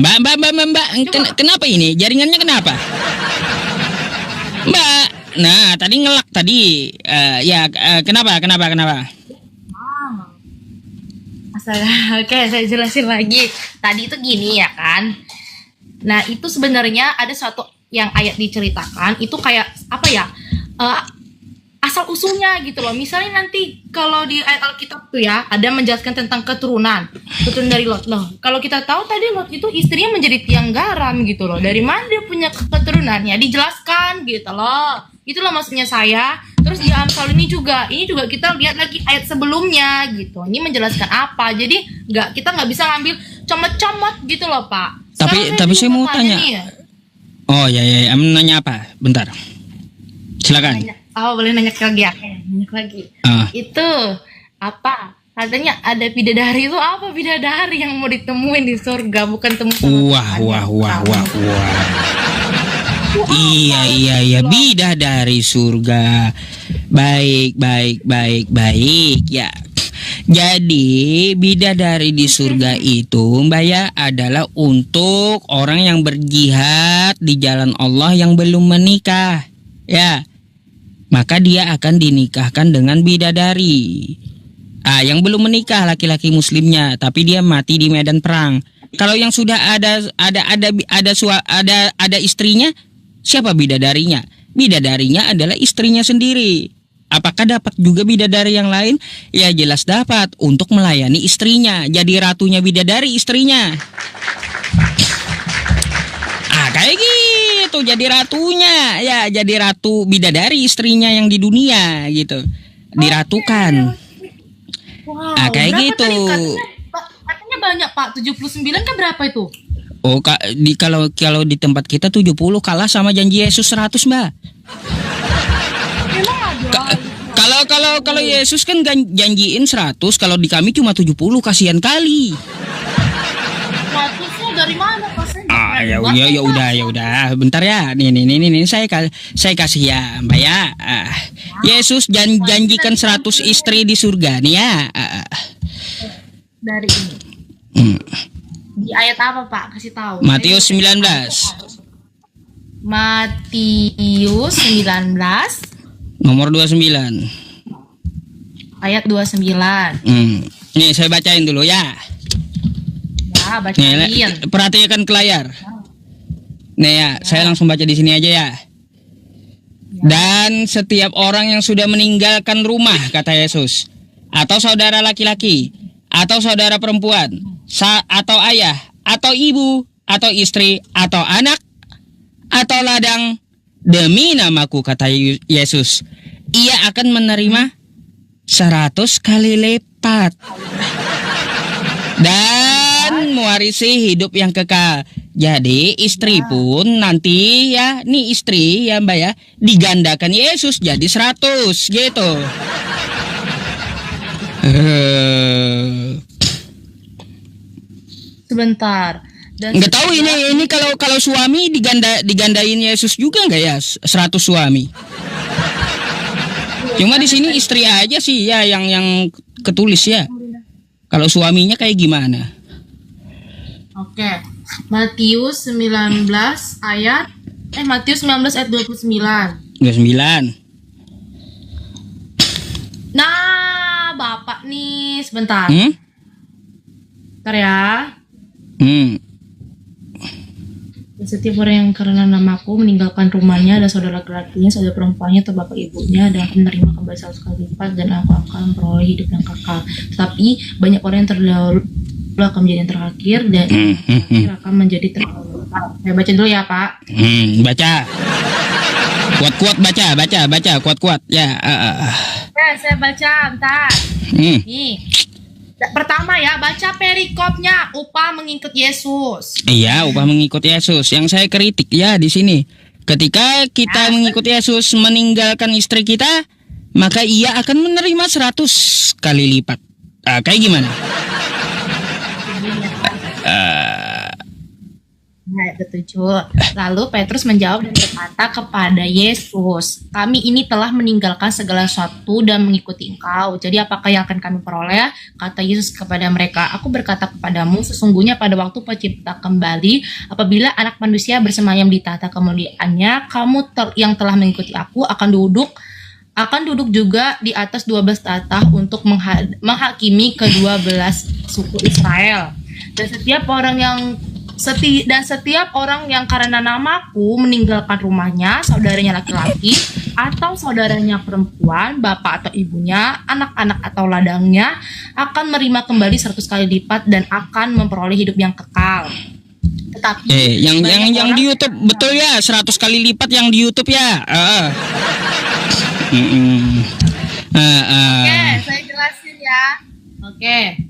Mbak, kenapa ini? Jaringannya kenapa? Mbak, nah tadi ngelak tadi. Kenapa? Oke, saya jelasin lagi. Tadi itu gini ya kan. Nah, itu sebenarnya ada suatu yang ayat diceritakan itu kayak apa ya? Asal usulnya gitu loh. Misalnya nanti kalau di ayat Alkitab tuh ya ada menjelaskan tentang keturunan dari Lot. Loh, kalau kita tahu tadi Lot itu istrinya menjadi tiang garam gitu loh. Dari mana dia punya keturunannya? Dijelaskan gitu loh. Itulah maksudnya saya. Terus di Amsal ini juga kita lihat lagi ayat sebelumnya gitu. Ini menjelaskan apa? Jadi kita nggak bisa ngambil comot-comot gitu loh Pak. Tapi saya mau tanya. Ya. Oh ya, nanya apa? Bentar. Silakan. Boleh nanya lagi ya? Nanya lagi. Itu apa? Katanya ada bidadari itu apa? Bidadari yang mau ditemuin di surga, bukan temukan. Wah. Iya, bidadari surga. Baik ya. Jadi bidadari di surga itu Mbak ya adalah untuk orang yang berjihad di jalan Allah yang belum menikah. Ya. Maka dia akan dinikahkan dengan bidadari. Yang belum menikah laki-laki muslimnya, tapi dia mati di medan perang. Kalau yang sudah ada istrinya, siapa bidadarinya? Bidadarinya adalah istrinya sendiri. Apakah dapat juga bidadari yang lain? Ya jelas dapat, untuk melayani istrinya. Jadi ratunya bidadari istrinya. Kayak gitu, jadi ratunya. Ya, jadi ratu bidadari istrinya yang di dunia gitu. Diratukan. Wow, kayak gitu. Katanya banyak Pak, 79 kan berapa itu? Kalau di tempat kita 70 kalah sama janji Yesus 100, Mbak. Kalau Yesus kan janjiin 100, kalau di kami cuma 70, kasihan kali. 100-nya dari mana Pak? Ya udah. Bentar ya. Nih saya kasih ya, Mbak ya. Yesus janjikan 100 istri di surga nih ya. Dari ini. Di ayat apa Pak? Kasih tahu. Matius 19. Matius 19 nomor 29. Ayat 29. Nih saya bacain dulu ya. Ya, bacain. Nih, perhatikan ke layar. Nih ya, saya langsung baca di sini aja ya. Dan setiap orang yang sudah meninggalkan rumah, kata Yesus, atau saudara laki-laki, atau saudara perempuan, atau ayah, atau ibu, atau istri, atau anak, atau ladang, demi namaku, kata Yesus, ia akan menerima 100 kali lipat dan mewarisi hidup yang kekal. Jadi istri pun nanti ya, nih istri ya Mbak ya, digandakan Yesus jadi 100 gitu. Sebentar. Nggak tahu ini kalau suami digandain Yesus juga nggak ya 100 suami. Cuma di sini istri aja sih ya yang ketulis ya. Kalau suaminya kayak gimana? Oke. Matius 19 ayat 29. 29. Nah, Bapak nih sebentar. Bentar ya. Setiap orang yang karena namaku meninggalkan rumahnya, ada saudara laki-lakinya, saudara perempuannya, atau bapak ibunya, dan menerima kembali 100 kali lipat, dan aku akan memperoleh hidup yang kekal. Tapi banyak orang yang terdahulu akan menjadi yang terakhir, dan terakhir akan menjadi terdahulu. Saya baca dulu ya Pak. Baca. Kuat-kuat baca kuat-kuat ya. Saya baca, bentar. Nih. Pertama ya, baca perikopnya, upah mengikut Yesus. Iya, upah mengikut Yesus. Yang saya kritik ya di sini. Ketika kita mengikut Yesus meninggalkan istri kita, maka ia akan menerima 100 kali lipat. Kayak gimana? Eh, Ayat ke-7. Lalu Petrus menjawab dan berkata kepada Yesus, kami ini telah meninggalkan segala sesuatu dan mengikuti Engkau. Jadi apakah yang akan kami peroleh? Kata Yesus kepada mereka, aku berkata kepadamu, sesungguhnya pada waktu pencipta kembali, apabila anak manusia bersemayam di tahta kemuliaannya, kamu yang telah mengikuti aku akan duduk juga di atas 12 tahta untuk menghakimi ke-12 suku Israel. Dan setiap orang yang karena namaku meninggalkan rumahnya, saudaranya laki-laki atau saudaranya perempuan, bapak atau ibunya, anak-anak atau ladangnya, akan menerima kembali 100 kali lipat dan akan memperoleh hidup yang kekal. Tetapi yang di YouTube betul ya, 100 kali lipat yang di YouTube ya. Oke, saya jelasin ya. Oke.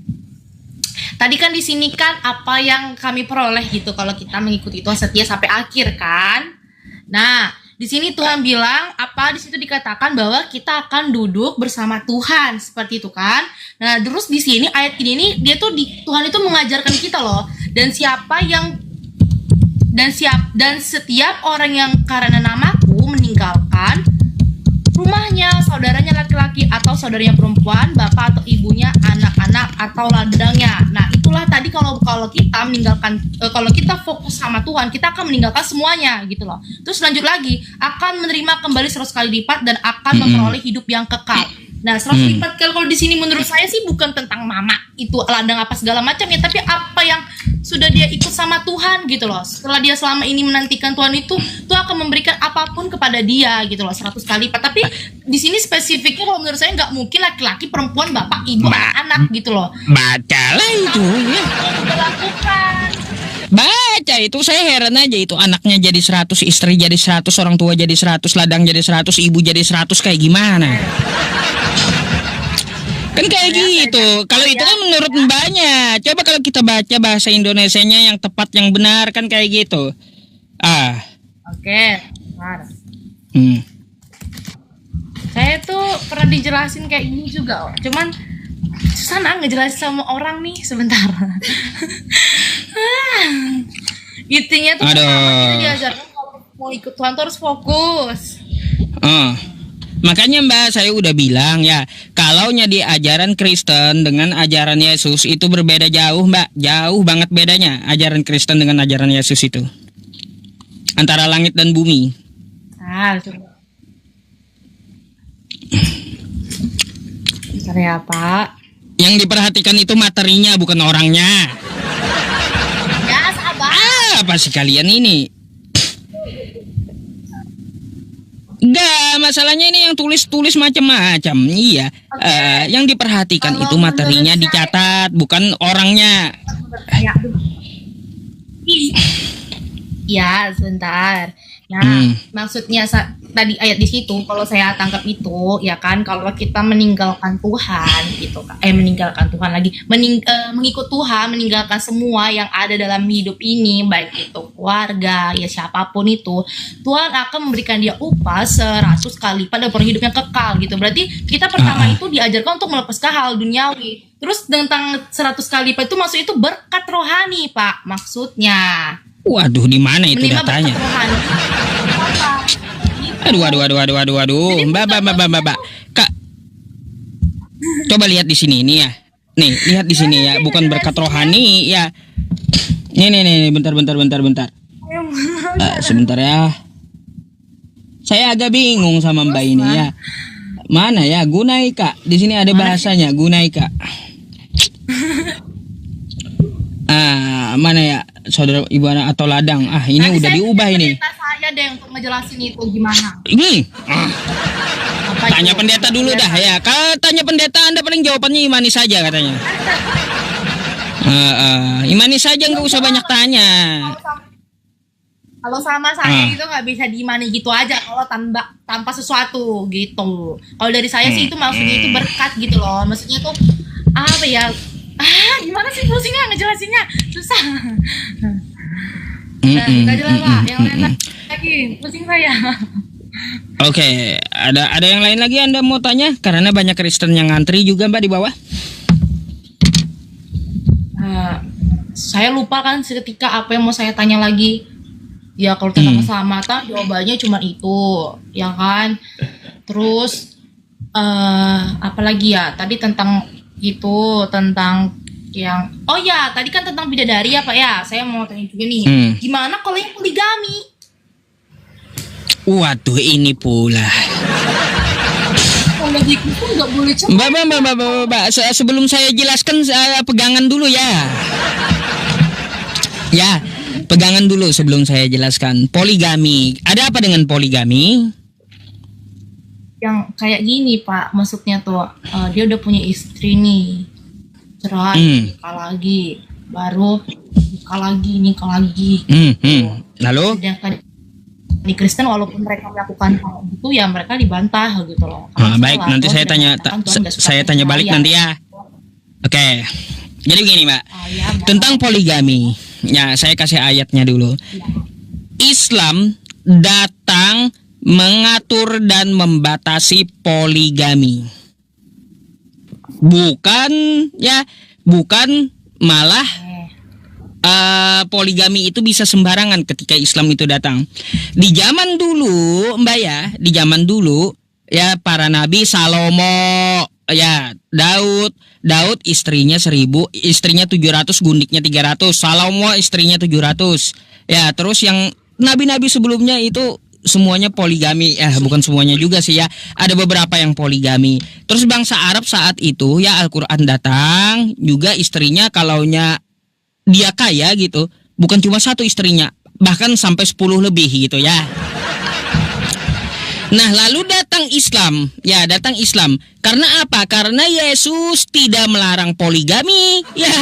Tadi kan di sini kan apa yang kami peroleh gitu kalau kita mengikuti Tuhan setia sampai akhir kan. Nah, di sini Tuhan bilang apa di situ dikatakan bahwa kita akan duduk bersama Tuhan seperti itu kan. Nah, terus di sini ayat ini nih Tuhan itu mengajarkan kita loh. Dan setiap orang yang karena namaku meninggalkan rumahnya, saudaranya laki-laki atau saudaranya perempuan, bapak atau ibunya, anak-anak atau ladangnya. Nah, itulah tadi kalau kita meninggalkan kalau kita fokus sama Tuhan, kita akan meninggalkan semuanya gitu loh. Terus lanjut lagi, akan menerima kembali 100 kali lipat dan akan memperoleh hidup yang kekal. Nah, 100 lipat kalau di sini menurut saya sih bukan tentang mama itu ladang apa segala macam ya, tapi apa yang sudah dia ikut sama Tuhan gitu loh. Setelah dia selama ini menantikan Tuhan itu, Tuhan akan memberikan apapun kepada dia gitu loh, 100 kali lipat. Tapi di sini spesifiknya kalau menurut saya nggak mungkin laki-laki, perempuan, bapak, ibu, anak-anak gitu loh. Bacalah itu ya. Lakukan. Baca itu, saya heran aja itu, anaknya jadi 100, istri jadi 100, orang tua jadi 100, ladang jadi 100, ibu jadi 100, kayak gimana? Kan kayak gitu. Kalau itu kan menurut mbaknya. Coba kalau kita baca bahasa Indonesianya yang tepat, yang benar kan kayak gitu. Oke, benar. Saya tuh pernah dijelasin kayak gini juga, cuman susah ngejelasin sama orang nih sebentar. Intinya tuh kita diajarkan kalau mau ikut Tuhan tuh harus fokus. Makanya Mbak, saya udah bilang ya, kalau di ajaran Kristen dengan ajaran Yesus itu berbeda jauh Mbak, jauh banget bedanya ajaran Kristen dengan ajaran Yesus itu, antara langit dan bumi. Coba. Bentar ya Pak. Yang diperhatikan itu materinya, bukan orangnya. Ya sabar. Apa sih kalian ini? Enggak, masalahnya ini yang tulis-tulis macam-macam. Iya. Yang diperhatikan kalau itu materinya dicatat, bukan orangnya. Ya, sebentar. Nah, maksudnya tadi ayat di situ kalau saya tangkap itu ya kan, kalau kita meninggalkan Tuhan gitu kan, meninggalkan Tuhan lagi, mengikut Tuhan, meninggalkan semua yang ada dalam hidup ini, baik itu keluarga ya siapapun itu, Tuhan akan memberikan dia upah 100 kali pada hidup yang kekal gitu. Berarti kita pertama itu diajarkan untuk melepaskan hal duniawi. Terus tentang 100 kali itu maksud itu berkat rohani Pak maksudnya. Waduh, di mana itu datanya? Aduh. Mbak. Kak, coba lihat di sini ini ya. Nih, lihat di sini ya, bukan berkat rohani ya. Nih, bentar. Sebentar ya. Saya agak bingung sama Mbak ini ya. Mana ya, gunai Kak? Di sini ada bahasanya, gunai Kak. Mana ya, saudara, ibu, anak atau ladang. Ini nanti udah diubah ini. Saya deh untuk ngejelasin itu gimana. Ini. Tanya pendeta dulu dah ya. Kalau tanya pendeta Anda paling jawabannya imani saja katanya. Imani saja, nggak usah banyak tanya. Kalau sama saya itu nggak bisa diimani gitu aja kalau tanpa sesuatu gitu. Kalau dari saya sih itu maksudnya itu berkat gitu loh. Maksudnya tuh apa ya? Gimana sih pusingnya ngejelasinnya, susah. Gak jelas Pak, yang lain lagi pusing saya. Oke, ada yang lain lagi Anda mau tanya? Karena banyak Kristen yang ngantri juga Mbak di bawah. saya lupa kan seketika apa yang mau saya tanya lagi. Ya kalau tentang keselamatan jawabannya cuma itu, ya kan. Terus apalagi ya? Tadi tentang itu, tentang yang oh ya tadi kan tentang bidadari ya Pak ya. Saya mau tanya juga nih, gimana kalau yang poligami? Waduh, ini pula. Kalau gitu nggak boleh cerai. Mbak, sebelum saya jelaskan, saya pegangan dulu ya. Ya, pegangan dulu sebelum saya jelaskan. Poligami, ada apa dengan poligami? Yang kayak gini Pak, maksudnya tuh dia udah punya istri nih, cerai, nikah lagi, baru nikah lagi. Lalu? Sedangkan di Kristen walaupun mereka melakukan hal itu ya mereka dibantah gitu loh. Baik, nanti saya tanya balik nanti ya. Oke. Jadi begini Mbak, tentang poligami. Ya, saya kasih ayatnya dulu. Islam datang mengatur dan membatasi poligami. Bukan malah poligami itu bisa sembarangan ketika Islam itu datang. Di zaman dulu, Mbak ya, di zaman dulu ya para nabi, Salomo, ya Daud istrinya 1000, istrinya 700, gundiknya 300. Salomo istrinya 700. Ya, terus yang nabi-nabi sebelumnya itu semuanya poligami. Bukan semuanya juga sih ya. Ada beberapa yang poligami. Terus bangsa Arab saat itu ya Al-Qur'an datang, juga istrinya kalaunya dia kaya gitu, bukan cuma satu istrinya, bahkan sampai 10 lebih gitu ya. Nah, lalu datang Islam. Ya, datang Islam. Karena apa? Karena Yesus tidak melarang poligami, ya.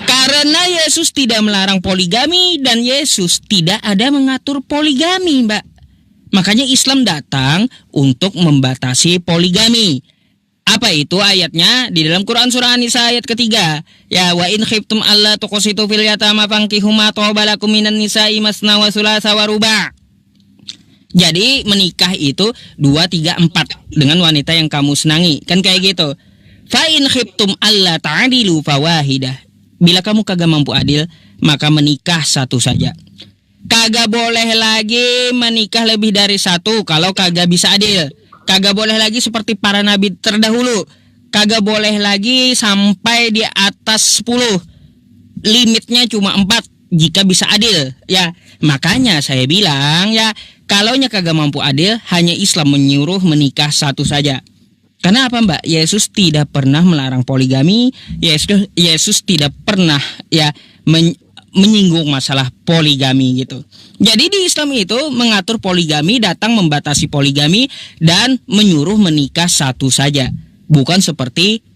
Karena Yesus tidak melarang poligami dan Yesus tidak ada mengatur poligami, Mbak. Makanya Islam datang untuk membatasi poligami. Apa itu ayatnya? Di dalam Quran surah An-Nisa ayat ketiga. Ya, wa in khiftum alla tuqsitu fil yatama fankihu ma taba lakum minan nisa'i masna wa thulatsa wa ruba'. Jadi menikah itu 2, 3, 4 dengan wanita yang kamu senangi. Kan kayak gitu. Fa in khiftum alla ta'dilu fawahidah. Bila kamu kagak mampu adil, maka menikah satu saja. Kagak boleh lagi menikah lebih dari satu kalau kagak bisa adil. Kagak boleh lagi seperti para nabi terdahulu. Kagak boleh lagi sampai di atas 10. Limitnya cuma 4 jika bisa adil. Ya, makanya saya bilang ya, kalaunya kagak mampu adil, hanya Islam menyuruh menikah satu saja. Karena apa, Mbak? Yesus tidak pernah melarang poligami. Yesus tidak pernah ya menyinggung masalah poligami gitu. Jadi di Islam itu mengatur poligami, datang membatasi poligami dan menyuruh menikah satu saja. Bukan seperti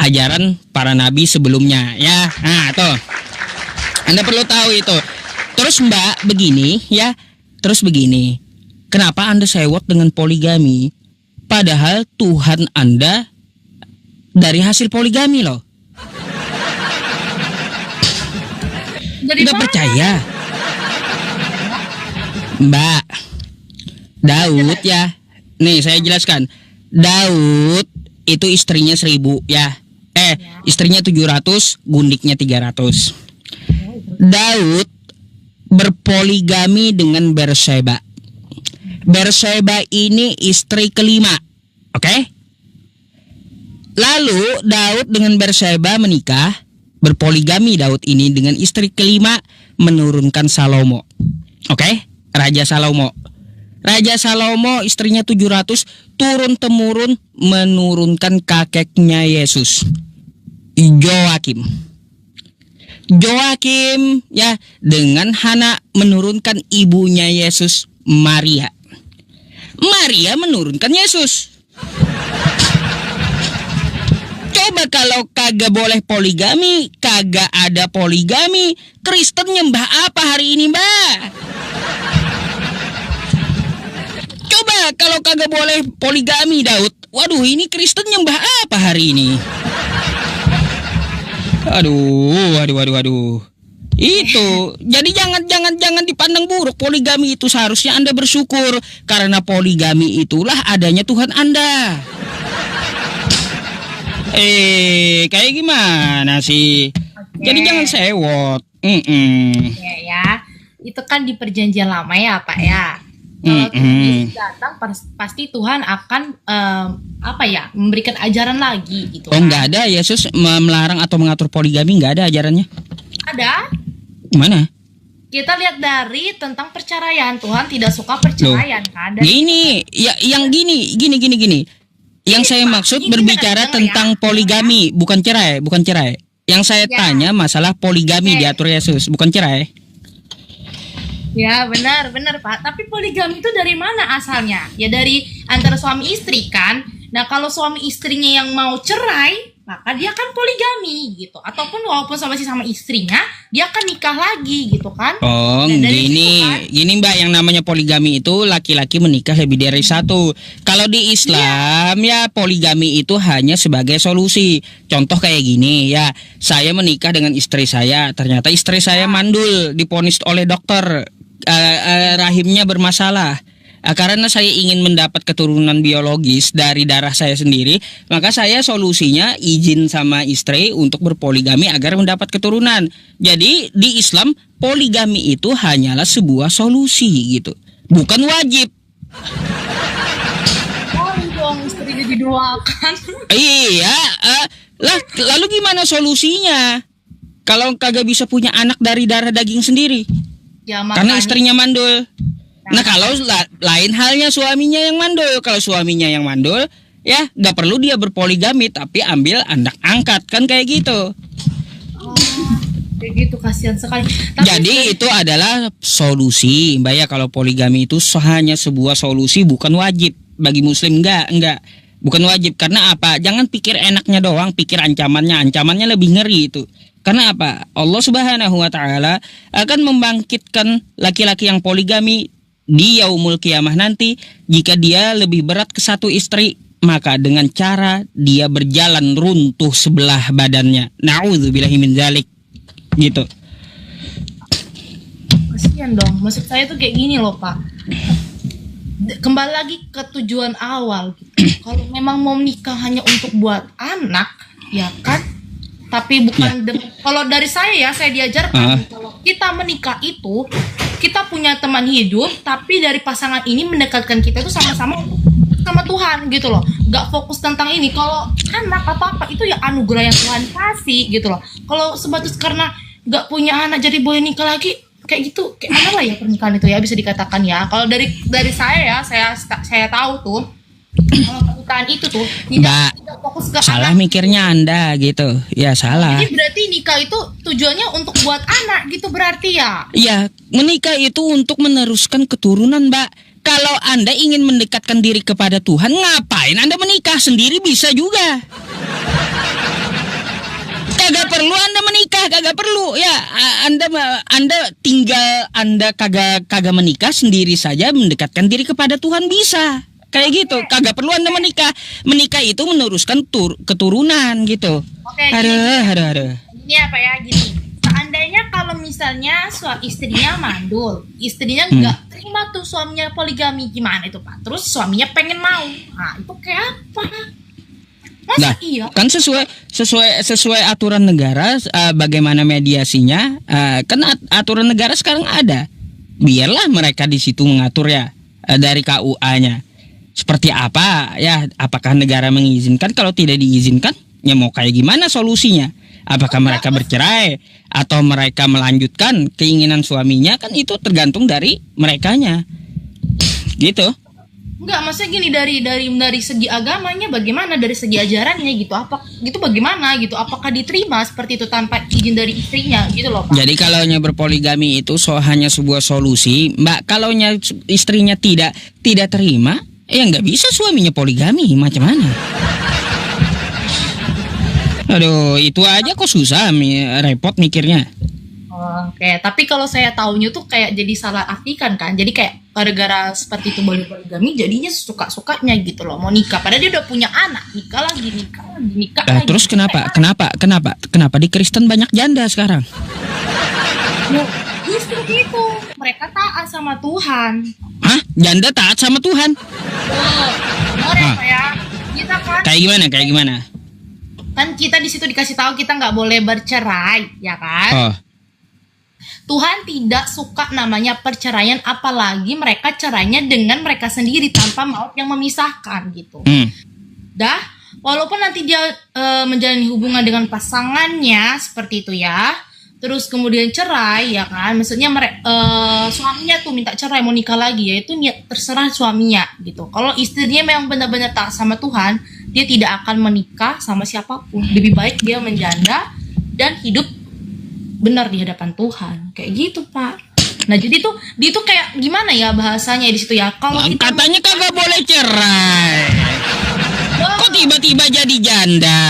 ajaran para nabi sebelumnya ya. Nah, tuh. Anda perlu tahu itu. Terus Mbak, begini ya. Terus begini. Kenapa Anda sewot dengan poligami? Padahal Tuhan Anda dari hasil poligami loh. Nggak percaya? Mbak, Daud ya. Nih saya jelaskan. Daud itu istrinya 1000 ya. Istrinya 700, gundiknya 300. Daud berpoligami dengan Berseba. Berseba ini istri kelima. Oke? Lalu Daud dengan Berseba menikah. Berpoligami Daud ini dengan istri kelima, menurunkan Salomo. Oke? Raja Salomo. Raja Salomo istrinya 700, turun-temurun menurunkan kakeknya Yesus, Joakim. Joakim ya dengan Hana menurunkan ibunya Yesus, Maria. Maria menurunkan Yesus. Coba kalau kagak boleh poligami, kagak ada poligami, Kristen nyembah apa hari ini, Mbak? Coba kalau kagak boleh poligami, Daud. Waduh, ini Kristen nyembah apa hari ini? Aduh. Itu. Jadi jangan dipandang buruk poligami itu, seharusnya Anda bersyukur karena poligami itulah adanya Tuhan Anda. Kayak gimana sih? Jadi jangan sewot. Ya. Itu kan di perjanjian lama ya Pak ya. Kalau Tuhan Yesus datang pasti Tuhan akan memberikan ajaran lagi gitu. Oh nggak ada Yesus melarang atau mengatur poligami, nggak ada ajarannya? Ada. Mana? Kita lihat dari tentang perceraian. Tuhan tidak suka perceraian kan. Gini, ya yang gini. Yang saya maksud berbicara tentang poligami, bukan cerai. Yang saya tanya masalah poligami diatur Yesus, bukan cerai. Ya benar Pak. Tapi poligami itu dari mana asalnya? Ya dari antara suami istri kan. Nah kalau suami istrinya yang mau cerai, maka dia kan poligami gitu. Ataupun walaupun sama istrinya, dia akan nikah lagi gitu kan. Oh gini Mbak, yang namanya poligami itu laki-laki menikah lebih dari satu. Kalau di Islam ya poligami itu hanya sebagai solusi. Contoh kayak gini ya, saya menikah dengan istri saya, ternyata istri saya mandul, divonis oleh dokter. Rahimnya bermasalah. Karena saya ingin mendapat keturunan biologis dari darah saya sendiri, maka saya solusinya izin sama istri untuk berpoligami agar mendapat keturunan. Jadi di Islam poligami itu hanyalah sebuah solusi gitu, bukan wajib. Dong istrinya didoakan. Iya, lalu gimana solusinya? Kalau kagak bisa punya anak dari darah daging sendiri? Ya, karena istrinya mandul. Nah kalau lain halnya suaminya yang mandul. Kalau suaminya yang mandul, ya gak perlu dia berpoligami, tapi ambil anak angkat kan kayak gitu. Kayak gitu, kasihan sekali. Jadi itu adalah solusi, Mbak ya. Kalau poligami itu hanya sebuah solusi, bukan wajib bagi Muslim. Enggak, bukan wajib. Karena apa? Jangan pikir enaknya doang, pikir ancamannya lebih ngeri itu. Karena apa? Allah Subhanahu wa Ta'ala akan membangkitkan laki-laki yang poligami di yaumul kiamah nanti. Jika dia lebih berat ke satu istri, maka dengan cara dia berjalan runtuh sebelah badannya. Na'udzubillahi min dzalik. Gitu. Kasihan dong. Maksud saya tuh kayak gini loh Pak. Kembali lagi ke tujuan awal gitu. Kalau memang mau menikah hanya untuk buat anak, ya kan? Tapi bukan kalau dari saya diajarkan kalau kita menikah itu kita punya teman hidup, tapi dari pasangan ini mendekatkan kita itu sama-sama sama Tuhan gitu loh. Gak fokus tentang ini. Kalau anak apa itu ya anugerah yang Tuhan kasih gitu loh. Kalau sebatas karena gak punya anak jadi boleh nikah lagi, kayak gitu kayak mana lah ya pernikahan itu ya, bisa dikatakan ya. Kalau dari saya tahu tuh kalau pernikahan itu tuh tidak fokus ke salah anak. Mikirnya Anda gitu. Ya salah. Jadi berarti nikah itu tujuannya untuk buat anak gitu berarti ya? Iya, menikah itu untuk meneruskan keturunan, Mbak. Kalau Anda ingin mendekatkan diri kepada Tuhan, ngapain Anda menikah? Sendiri bisa juga. Kagak perlu Anda menikah, kagak perlu. Ya, Anda tinggal Anda kagak menikah, sendiri saja mendekatkan diri kepada Tuhan bisa. Kayak gitu, kagak perlu Anda menikah. Menikah itu meneruskan keturunan gitu. Aduh. Ini apa ya gini. Seandainya kalau misalnya istrinya mandul, istrinya nggak terima tuh suaminya poligami, gimana itu Pak? Terus suaminya pengen mau, nah itu kayak apa? Masa iya? Kan sesuai aturan negara, bagaimana mediasinya? Kan aturan negara sekarang ada. Biarlah mereka di situ mengatur ya dari KUA-nya. Seperti apa ya? Apakah negara mengizinkan? Kalau tidak diizinkan, ya mau kayak gimana solusinya? Apakah mereka bercerai atau mereka melanjutkan keinginan suaminya? Kan itu tergantung dari merekanya. Gitu. Enggak, maksudnya gini, dari segi agamanya bagaimana, dari segi ajarannya gitu. Apa gitu bagaimana gitu? Apakah diterima seperti itu tanpa izin dari istrinya gitu loh, Pak? Jadi kalaunya berpoligami itu hanya sebuah solusi, Mbak. Kalaunya istrinya tidak terima, ya nggak bisa suaminya poligami, macam mana? Aduh, itu aja kok susah, repot mikirnya. Oke, tapi kalau saya taunya tuh kayak jadi salah artikan kan. Jadi kayak gara-gara seperti itu boleh poligami, jadinya suka-sukanya gitu loh, mau nikah. Padahal dia udah punya anak, nikah lagi. Terus kenapa di Kristen banyak janda sekarang? Justru itu, mereka taat sama Tuhan. Hah? Janda taat sama Tuhan? Benar ya Pak ya? Kita kan Kayak gimana? kan kita di situ dikasih tahu kita nggak boleh bercerai, ya kan? Oh. Tuhan tidak suka namanya perceraian, apalagi mereka cerainya dengan mereka sendiri tanpa maut yang memisahkan gitu. Dah, walaupun nanti dia menjalani hubungan dengan pasangannya seperti itu ya, terus kemudian cerai ya kan, maksudnya suaminya tuh minta cerai mau nikah lagi, ya itu terserah suaminya gitu. Kalau istrinya memang benar-benar taat sama Tuhan, dia tidak akan menikah sama siapapun. Lebih baik dia menjanda dan hidup benar di hadapan Tuhan, kayak gitu Pak. Nah jadi tuh dia tuh kayak gimana ya bahasanya di situ ya? Kalau Katanya kagak boleh cerai. Kok tiba-tiba jadi janda?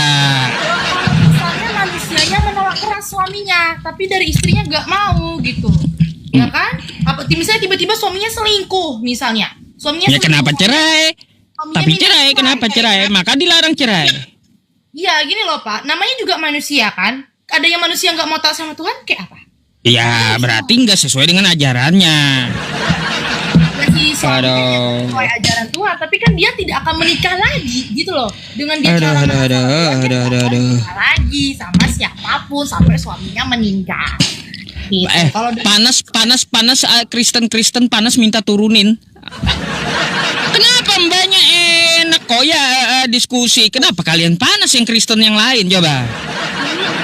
Misalnya manusianya menolak keras suaminya, tapi dari istrinya nggak mau gitu, ya kan? Misalnya tiba-tiba suaminya selingkuh, misalnya suaminya Ya kenapa cerai? suaminya Tapi minta cerai, kenapa cerai? Maka dilarang cerai. Iya gini loh Pak, namanya juga manusia kan. Ada yang manusia nggak mau taat sama Tuhan, kayak apa? Ya berarti nggak sesuai dengan ajarannya. Si suaminya sesuai ajaran Tuhan, tapi kan dia tidak akan menikah lagi gitu loh. Dengan dia menikah lagi sama siapapun sampai suaminya meninggal. Gitu. Kalau panas Kristen panas minta turunin. Kenapa mbaknya enak kok ya diskusi? Kenapa kalian panas yang Kristen yang lain coba?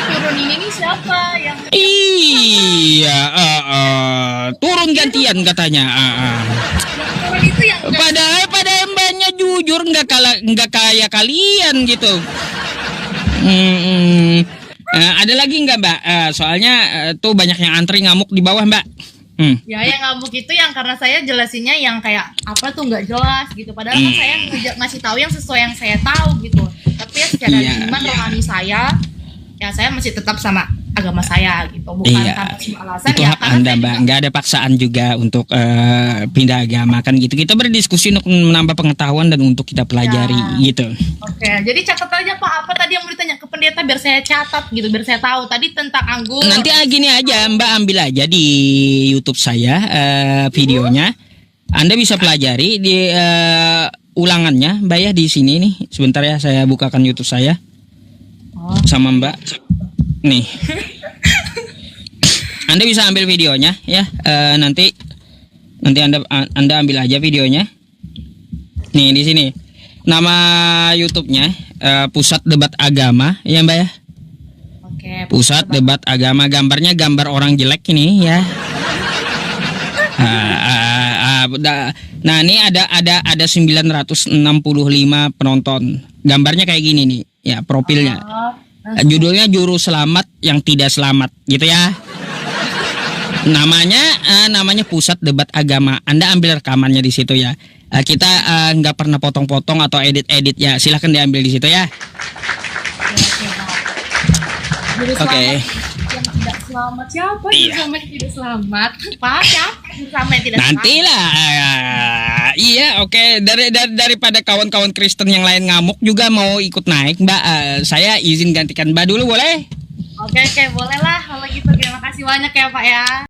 turunin ini siapa yang Iya, turun gantian katanya. turun itu yang Padahal mbaknya jujur nggak kayak kalian gitu. Ada lagi nggak mbak? Soalnya tuh banyak yang antri ngamuk di bawah mbak. Ya yang ngamuk itu yang karena saya jelasinnya yang kayak apa tuh nggak jelas gitu. Padahal kan saya ngasih tahu yang sesuai yang saya tahu gitu. Tapi ya secara iman rohani saya, ya saya masih tetap sama agama saya gitu, bukan tanpa alasan. Itu ya hak Anda mbak, nggak ada paksaan juga untuk pindah agama kan gitu. Kita berdiskusi untuk menambah pengetahuan dan untuk kita pelajari gitu. Oke, jadi catat aja Pak, apa tadi yang mau ditanya ke pendeta biar saya catat gitu, biar saya tahu tadi tentang anggur. Nanti gini aja mbak, ambil aja di YouTube saya videonya. Anda bisa pelajari di ulangannya mbak ya, di sini nih. Sebentar ya, saya bukakan YouTube saya sama mbak. Nih, Anda bisa ambil videonya ya. Nanti Anda ambil aja videonya. Nih di sini nama YouTube-nya Pusat Debat Agama ya Mbak ya. Oke. Pusat Debat Agama, gambarnya gambar orang jelek ini ya. Nah ini ada 965 penonton. Gambarnya kayak gini nih ya profilnya. Judulnya Juru Selamat yang Tidak Selamat gitu ya. Namanya Pusat Debat Agama. Anda ambil rekamannya di situ ya. Kita nggak pernah potong-potong atau edit-edit ya. Silahkan diambil di situ ya. Oke. Yang tidak selamat siapa? Yang sama yang tidak selamat. Pak siapa? Yang sama yang tidak selamat. Nantilah. Iya, oke. Daripada kawan-kawan Kristen yang lain ngamuk juga mau ikut naik, Mbak. Saya izin gantikan Mbak dulu boleh? Oke, boleh lah kalau gitu. Terima kasih banyak ya Pak ya.